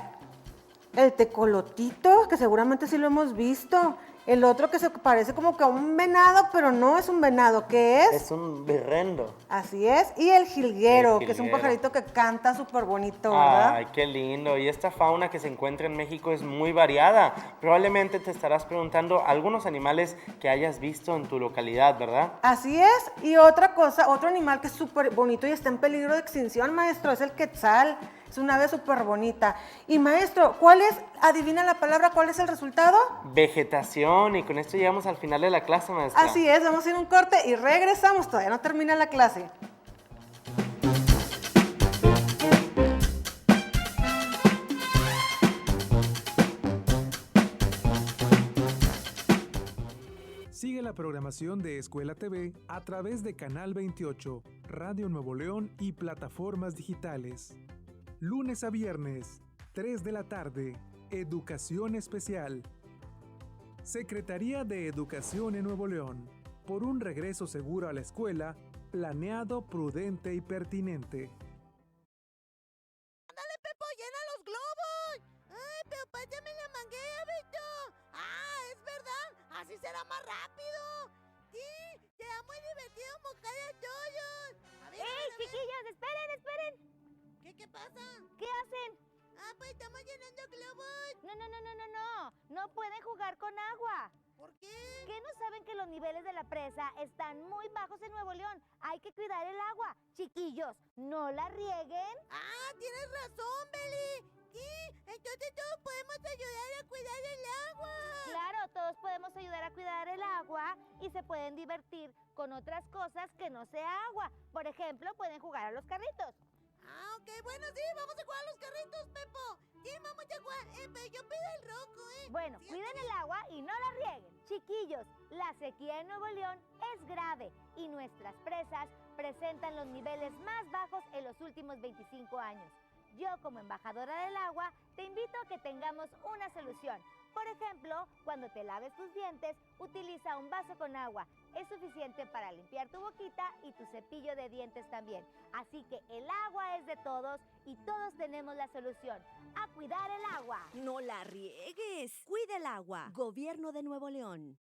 El tecolotito, que seguramente sí lo hemos visto. El otro que se parece como que a un venado, pero no es un venado. ¿Qué es? Es un berrendo. Así es. Y el jilguero, que es un pajarito que canta súper bonito, ¿verdad? Ay, qué lindo. Y esta fauna que se encuentra en México es muy variada. Probablemente te estarás preguntando algunos animales que hayas visto en tu localidad, ¿verdad? Así es. Y otra cosa, otro animal que es súper bonito y está en peligro de extinción, maestro, es el quetzal. Es una ave súper bonita. Y maestro, adivina la palabra, ¿cuál es el resultado? Vegetación, y con esto llegamos al final de la clase, maestra. Así es, vamos a ir a un corte y regresamos, todavía no termina la clase. Sigue la programación de Escuela TV a través de Canal 28, Radio Nuevo León y plataformas digitales. Lunes a viernes, 3 de la tarde, Educación Especial. Secretaría de Educación en Nuevo León. Por un regreso seguro a la escuela, planeado, prudente y pertinente. ¡Ándale, Pepo, llena los globos! ¡Ay, pero pásame la manguera, Beto! ¡Ah, es verdad! ¡Así será más rápido! ¡Sí! ¡Será muy divertido mojar a todos! A ver, ¡Ey, chiquillos! ¡Esperen! ¿Qué pasa? ¿Qué hacen? Ah, pues estamos llenando globos. No. No pueden jugar con agua. ¿Por qué? ¿Qué no saben que los niveles de la presa están muy bajos en Nuevo León? Hay que cuidar el agua. Chiquillos, no la rieguen. Ah, tienes razón, Beli. Sí, entonces todos podemos ayudar a cuidar el agua. Claro, todos podemos ayudar a cuidar el agua y se pueden divertir con otras cosas que no sea agua. Por ejemplo, pueden jugar a los carritos. Ah, ok, bueno, sí, vamos a jugar a los carritos, Pepo. Sí, vamos a jugar, pero yo pido el rojo, Bueno, sí, cuiden el agua y no la rieguen. Chiquillos, la sequía en Nuevo León es grave y nuestras presas presentan los niveles más bajos en los últimos 25 años. Yo, como embajadora del agua, te invito a que tengamos una solución. Por ejemplo, cuando te laves tus dientes, utiliza un vaso con agua. Es suficiente para limpiar tu boquita y tu cepillo de dientes también. Así que el agua es de todos y todos tenemos la solución. ¡A cuidar el agua! No la riegues. Cuida el agua. Gobierno de Nuevo León.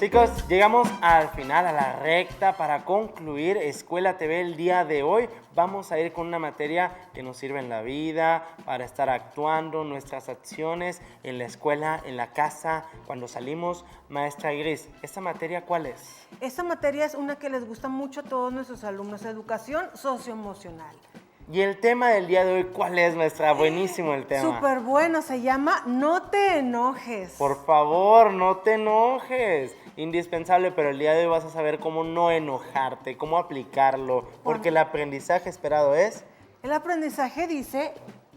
Chicos, llegamos al final, a la recta para concluir Escuela TV el día de hoy. Vamos a ir con una materia que nos sirve en la vida, para estar actuando nuestras acciones en la escuela, en la casa, cuando salimos. Maestra Gris, ¿esta materia cuál es? Esta materia es una que les gusta mucho a todos nuestros alumnos, educación socioemocional. Y el tema del día de hoy, ¿cuál es, maestra? Buenísimo el tema. Súper bueno, se llama No te enojes. Por favor, no te enojes. Indispensable, pero el día de hoy vas a saber cómo no enojarte, cómo aplicarlo, porque el aprendizaje esperado es... El aprendizaje dice,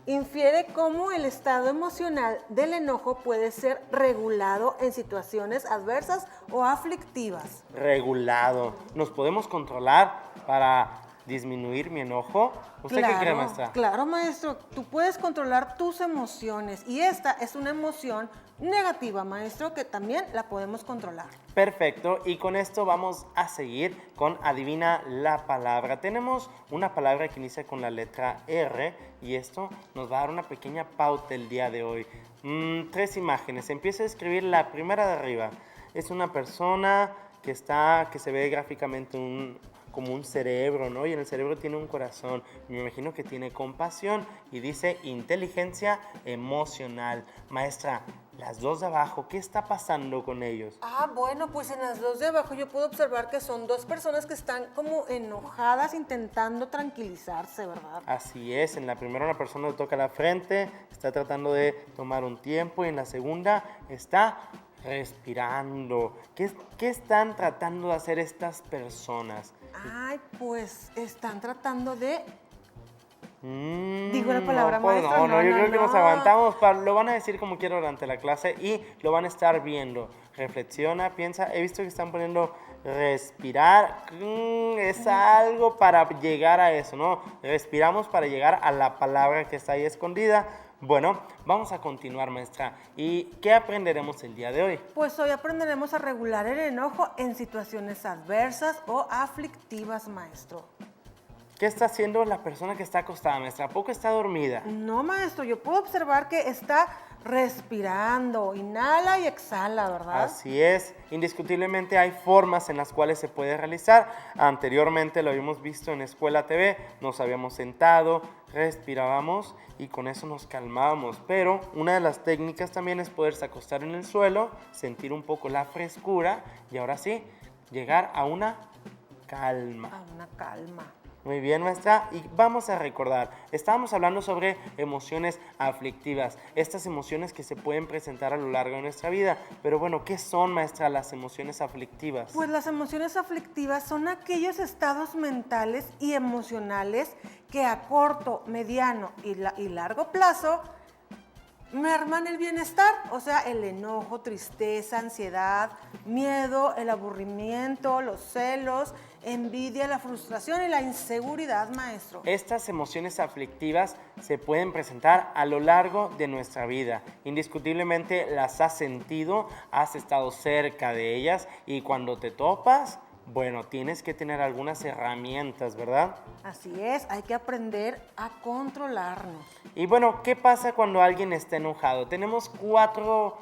infiere cómo el estado emocional del enojo puede ser regulado en situaciones adversas o aflictivas. Regulado. ¿Nos podemos controlar para disminuir mi enojo? ¿Usted qué cree, maestra? Claro, maestro. Tú puedes controlar tus emociones y esta es una emoción negativa, maestro, que también la podemos controlar. Perfecto, y con esto vamos a seguir con Adivina la Palabra. Tenemos una palabra que inicia con la letra R y esto nos va a dar una pequeña pauta el día de hoy. 3 imágenes. Empieza a escribir la primera de arriba. Es una persona que se ve gráficamente como un cerebro, ¿no? Y en el cerebro tiene un corazón. Me imagino que tiene compasión y dice inteligencia emocional. Maestra, las dos de abajo, ¿qué está pasando con ellos? Bueno, pues en las dos de abajo yo puedo observar que son 2 personas que están como enojadas intentando tranquilizarse, ¿verdad? Así es, en la primera una persona le toca la frente, está tratando de tomar un tiempo y en la segunda está respirando. ¿Qué están tratando de hacer estas personas? Pues están tratando de... Digo la palabra, pues maestro. yo creo que nos aguantamos. Lo van a decir como quiero durante la clase y lo van a estar viendo. Reflexiona, piensa. He visto que están poniendo respirar. Es algo para llegar a eso, ¿no? Respiramos para llegar a la palabra que está ahí escondida. Bueno, vamos a continuar, maestra. ¿Y qué aprenderemos el día de hoy? Pues hoy aprenderemos a regular el enojo en situaciones adversas o aflictivas, maestro. ¿Qué está haciendo la persona que está acostada, maestra? ¿A poco está dormida? No, maestro, yo puedo observar que está respirando, inhala y exhala, ¿verdad? Así es, indiscutiblemente hay formas en las cuales se puede realizar. Anteriormente lo habíamos visto en Escuela TV, nos habíamos sentado, respirábamos y con eso nos calmábamos. Pero una de las técnicas también es poderse acostar en el suelo, sentir un poco la frescura y ahora sí, llegar a una calma. A una calma. Muy bien, maestra. Y vamos a recordar, estábamos hablando sobre emociones aflictivas, estas emociones que se pueden presentar a lo largo de nuestra vida. Pero bueno, ¿qué son, maestra, las emociones aflictivas? Pues las emociones aflictivas son aquellos estados mentales y emocionales que a corto, mediano y largo plazo merman el bienestar, o sea, el enojo, tristeza, ansiedad, miedo, el aburrimiento, los celos, envidia, la frustración y la inseguridad, maestro. Estas emociones aflictivas se pueden presentar a lo largo de nuestra vida. Indiscutiblemente las has sentido, has estado cerca de ellas y cuando te topas, bueno, tienes que tener algunas herramientas, ¿verdad? Así es, hay que aprender a controlarnos. Y bueno, ¿qué pasa cuando alguien está enojado? Tenemos cuatro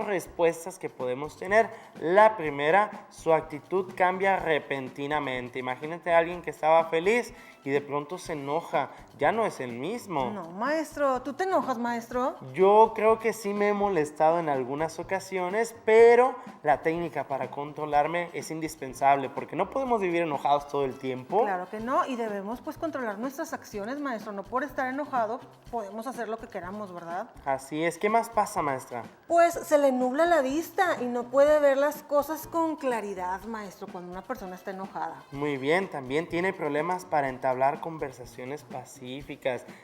respuestas que podemos tener. La primera, su actitud cambia repentinamente. Imagínate a alguien que estaba feliz y de pronto se enoja. Ya no es el mismo. No, maestro. ¿Tú te enojas, maestro? Yo creo que sí me he molestado en algunas ocasiones, pero la técnica para controlarme es indispensable porque no podemos vivir enojados todo el tiempo. Claro que no, y debemos pues controlar nuestras acciones, maestro. No por estar enojados podemos hacer lo que queramos, ¿verdad? Así es. ¿Qué más pasa, maestra? Pues se le nubla la vista y no puede ver las cosas con claridad, maestro, cuando una persona está enojada. Muy bien, también tiene problemas para entablar conversaciones pacíficas.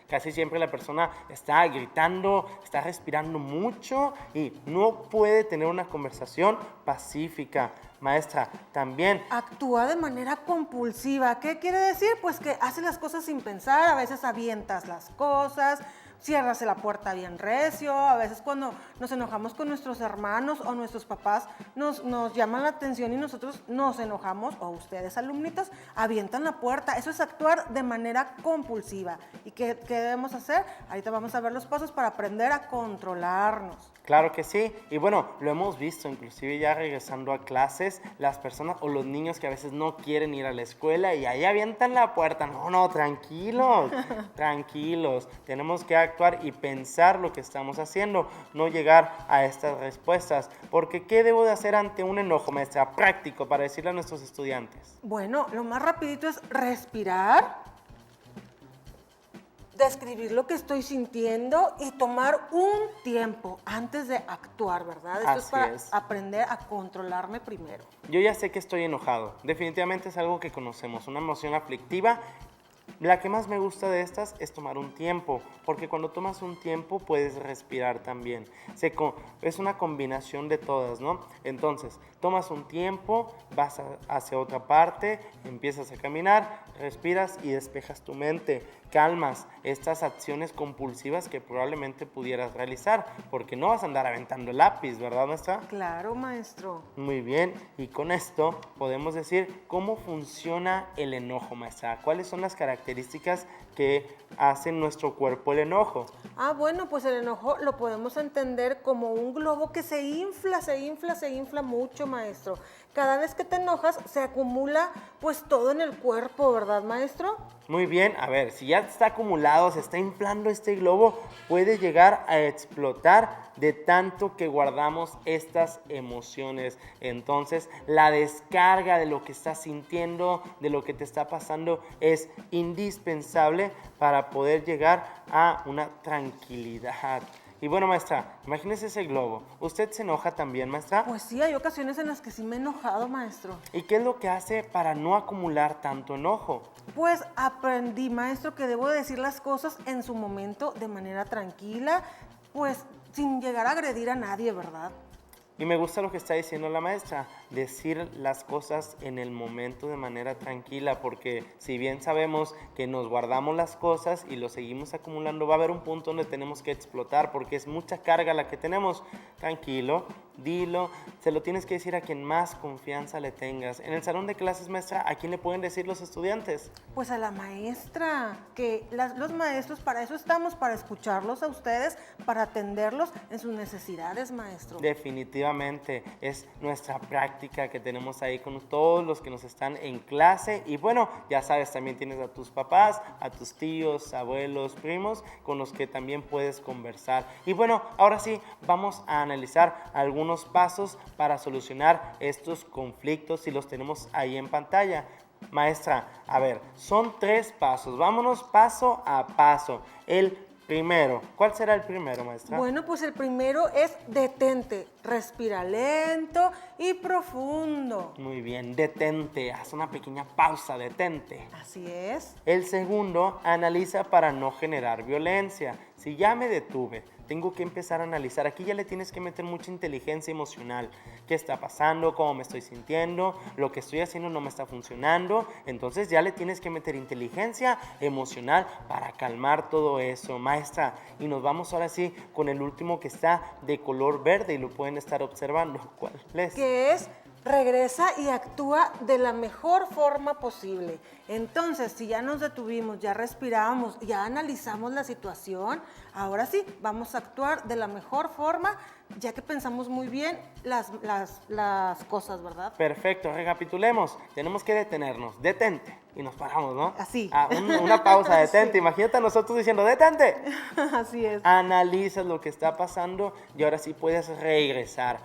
Casi siempre la persona está gritando, está respirando mucho y no puede tener una conversación pacífica. Maestra, también actúa de manera compulsiva. ¿Qué quiere decir? Pues que hace las cosas sin pensar, a veces avientas las cosas, ciérrase la puerta bien recio. A veces cuando nos enojamos con nuestros hermanos o nuestros papás nos llaman la atención y nosotros nos enojamos, o ustedes alumnitos avientan la puerta. Eso es actuar de manera compulsiva. ¿Y qué debemos hacer? Ahorita vamos a ver los pasos para aprender a controlarnos. Claro que sí, y bueno, lo hemos visto, inclusive ya regresando a clases, las personas o los niños que a veces no quieren ir a la escuela y ahí avientan la puerta. No, tranquilos, tranquilos. Tenemos que actuar y pensar lo que estamos haciendo, no llegar a estas respuestas. Porque, ¿qué debo de hacer ante un enojo, maestra? Práctico, para decirle a nuestros estudiantes. Bueno, lo más rapidito es respirar, describir lo que estoy sintiendo y tomar un tiempo antes de actuar, ¿verdad? Esto es para aprender a controlarme primero. Yo ya sé que estoy enojado. Definitivamente es algo que conocemos, una emoción aflictiva. La que más me gusta de estas es tomar un tiempo, porque cuando tomas un tiempo puedes respirar también. Es una combinación de todas, ¿no? Entonces, tomas un tiempo, vas hacia otra parte, empiezas a caminar, respiras y despejas tu mente. Calmas estas acciones compulsivas que probablemente pudieras realizar, porque no vas a andar aventando el lápiz, ¿verdad, maestra? Claro, maestro. Muy bien, y con esto podemos decir cómo funciona el enojo, maestra. ¿Cuáles son las características que hacen nuestro cuerpo el enojo? Bueno, pues el enojo lo podemos entender como un globo que se infla mucho, maestro. Cada vez que te enojas se acumula pues todo en el cuerpo, ¿verdad, maestro? Muy bien, a ver, si ya está acumulado, se está inflando este globo, puede llegar a explotar de tanto que guardamos estas emociones. Entonces, la descarga de lo que estás sintiendo, de lo que te está pasando, es indispensable para poder llegar a una tranquilidad. Y bueno, maestra, imagínese ese globo. ¿Usted se enoja también, maestra? Pues sí, hay ocasiones en las que sí me he enojado, maestro. ¿Y qué es lo que hace para no acumular tanto enojo? Pues aprendí, maestro, que debo decir las cosas en su momento de manera tranquila, pues sin llegar a agredir a nadie, ¿verdad? Y me gusta lo que está diciendo la maestra, decir las cosas en el momento de manera tranquila, porque si bien sabemos que nos guardamos las cosas y lo seguimos acumulando, va a haber un punto donde tenemos que explotar, porque es mucha carga la que tenemos. Tranquilo, dilo, se lo tienes que decir a quien más confianza le tengas. En el salón de clases, maestra, ¿a quién le pueden decir los estudiantes? Pues a la maestra, que los maestros para eso estamos, para escucharlos a ustedes, para atenderlos en sus necesidades, maestro. Definitivamente, es nuestra práctica que tenemos ahí con todos los que nos están en clase. Y bueno, ya sabes, también tienes a tus papás, a tus tíos, abuelos, primos, con los que también puedes conversar. Y bueno, ahora sí, vamos a analizar algunos pasos para solucionar estos conflictos, si los tenemos ahí en pantalla. Maestra, a ver, son 3 pasos. Vámonos paso a paso. El primero, ¿cuál será el primero, maestra? Bueno, pues el primero es detente, respira lento y profundo. Muy bien, detente, haz una pequeña pausa, detente. Así es. El segundo, analiza para no generar violencia. Si ya me detuve, tengo que empezar a analizar. Aquí ya le tienes que meter mucha inteligencia emocional. ¿Qué está pasando? ¿Cómo me estoy sintiendo? ¿Lo que estoy haciendo no me está funcionando? Entonces ya le tienes que meter inteligencia emocional para calmar todo eso, maestra. Y nos vamos ahora sí con el último, que está de color verde y lo pueden estar observando. ¿Cuál es? Que es: regresa y actúa de la mejor forma posible. Entonces, si ya nos detuvimos, ya respiramos, ya analizamos la situación, ahora sí, vamos a actuar de la mejor forma, ya que pensamos muy bien las cosas, ¿verdad? Perfecto, recapitulemos. Tenemos que detenernos. Detente. Y nos paramos, ¿no? Así. Una pausa, detente. Sí. Imagínate a nosotros diciendo, detente. Así es. Analizas lo que está pasando y ahora sí puedes regresar.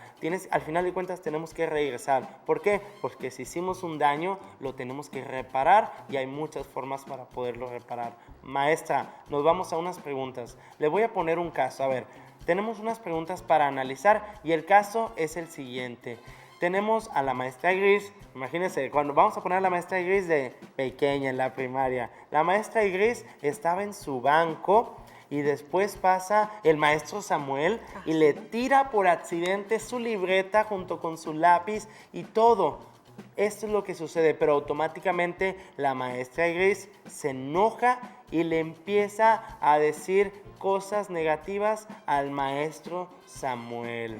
Al final de cuentas tenemos que regresar. ¿Por qué? Porque si hicimos un daño, lo tenemos que reparar y hay muchas formas para poderlo reparar. Maestra, nos vamos a unas preguntas. Le voy a poner un caso. A ver, tenemos unas preguntas para analizar y el caso es el siguiente. Tenemos a la maestra Gris. Imagínense, cuando vamos a poner a la maestra Gris de pequeña en la primaria. La maestra Gris estaba en su banco y después pasa el maestro Samuel y le tira por accidente su libreta junto con su lápiz y todo. Esto es lo que sucede, pero automáticamente la maestra Gris se enoja y le empieza a decir cosas negativas al maestro Samuel.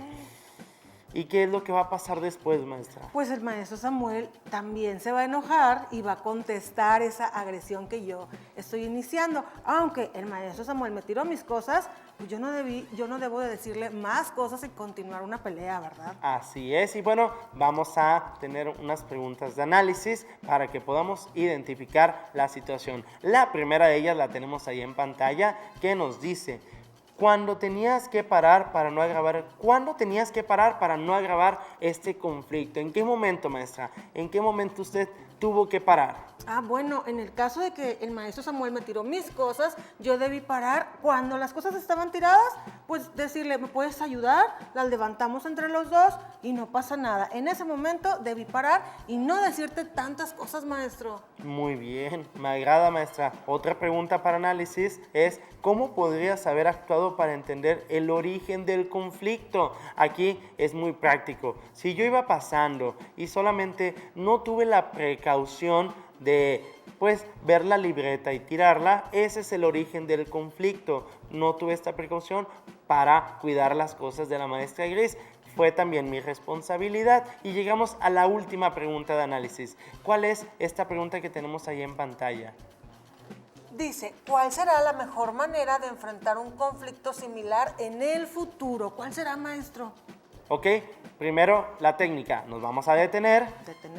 ¿Y qué es lo que va a pasar después, maestra? Pues el maestro Samuel también se va a enojar y va a contestar esa agresión que yo estoy iniciando. Aunque el maestro Samuel me tiró mis cosas, pues yo no debo de decirle más cosas y continuar una pelea, ¿verdad? Así es, y bueno, vamos a tener unas preguntas de análisis para que podamos identificar la situación. La primera de ellas la tenemos ahí en pantalla, que nos dice: ¿Cuándo tenías que parar para no agravar este conflicto? ¿En qué momento, maestra? ¿En qué momento usted tuvo que parar? Bueno, en el caso de que el maestro Samuel me tiró mis cosas, yo debí parar. Cuando las cosas estaban tiradas, pues decirle, ¿me puedes ayudar? Las levantamos entre los dos y no pasa nada. En ese momento debí parar y no decirte tantas cosas, maestro. Muy bien, me agrada, maestra. Otra pregunta para análisis es: ¿cómo podrías haber actuado para entender el origen del conflicto? Aquí es muy práctico. Si yo iba pasando y solamente no tuve la precaución de ver la libreta y tirarla, ese es el origen del conflicto. No tuve esta precaución para cuidar las cosas de la maestra Gris. Fue también mi responsabilidad. Y llegamos a la última pregunta de análisis. ¿Cuál es esta pregunta que tenemos ahí en pantalla? Dice, ¿cuál será la mejor manera de enfrentar un conflicto similar en el futuro? ¿Cuál será, maestro? Ok, primero la técnica. Nos vamos a detener.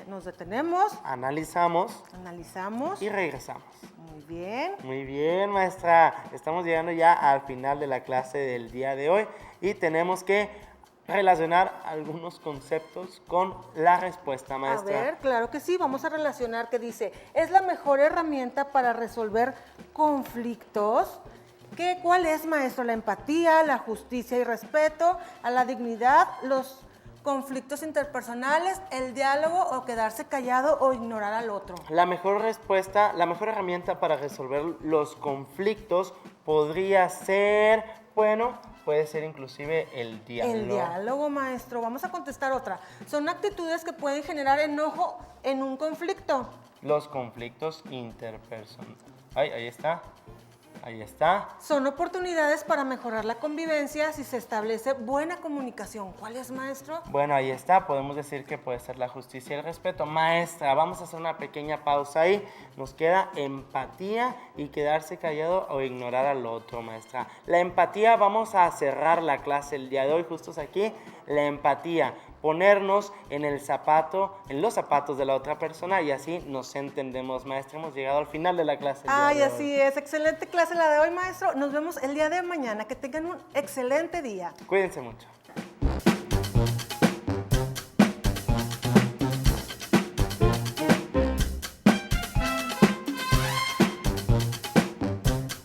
Nos detenemos. Analizamos. Y regresamos. Muy bien. Muy bien, maestra. Estamos llegando ya al final de la clase del día de hoy y tenemos que relacionar algunos conceptos con la respuesta, maestra. A ver, claro que sí. Vamos a relacionar que dice, es la mejor herramienta para resolver conflictos. ¿Cuál es, maestro? La empatía, la justicia y respeto, a la dignidad, los conflictos interpersonales, el diálogo o quedarse callado o ignorar al otro. La mejor respuesta, la mejor herramienta para resolver los conflictos podría ser, puede ser inclusive el diálogo. El diálogo, maestro. Vamos a contestar otra. Son actitudes que pueden generar enojo en un conflicto. Los conflictos interpersonales. Ahí está. Ahí está. Son oportunidades para mejorar la convivencia si se establece buena comunicación. ¿Cuál es, maestro? Bueno, ahí está. Podemos decir que puede ser la justicia y el respeto. Maestra, vamos a hacer una pequeña pausa ahí. Nos queda empatía y quedarse callado o ignorar al otro, maestra. La empatía, vamos a cerrar la clase el día de hoy, justo aquí. La empatía, ponernos en los zapatos de la otra persona y así nos entendemos, maestra. Hemos llegado al final de la clase. Así es. Excelente clase la de hoy, maestro. Nos vemos el día de mañana. Que tengan un excelente día. Cuídense mucho.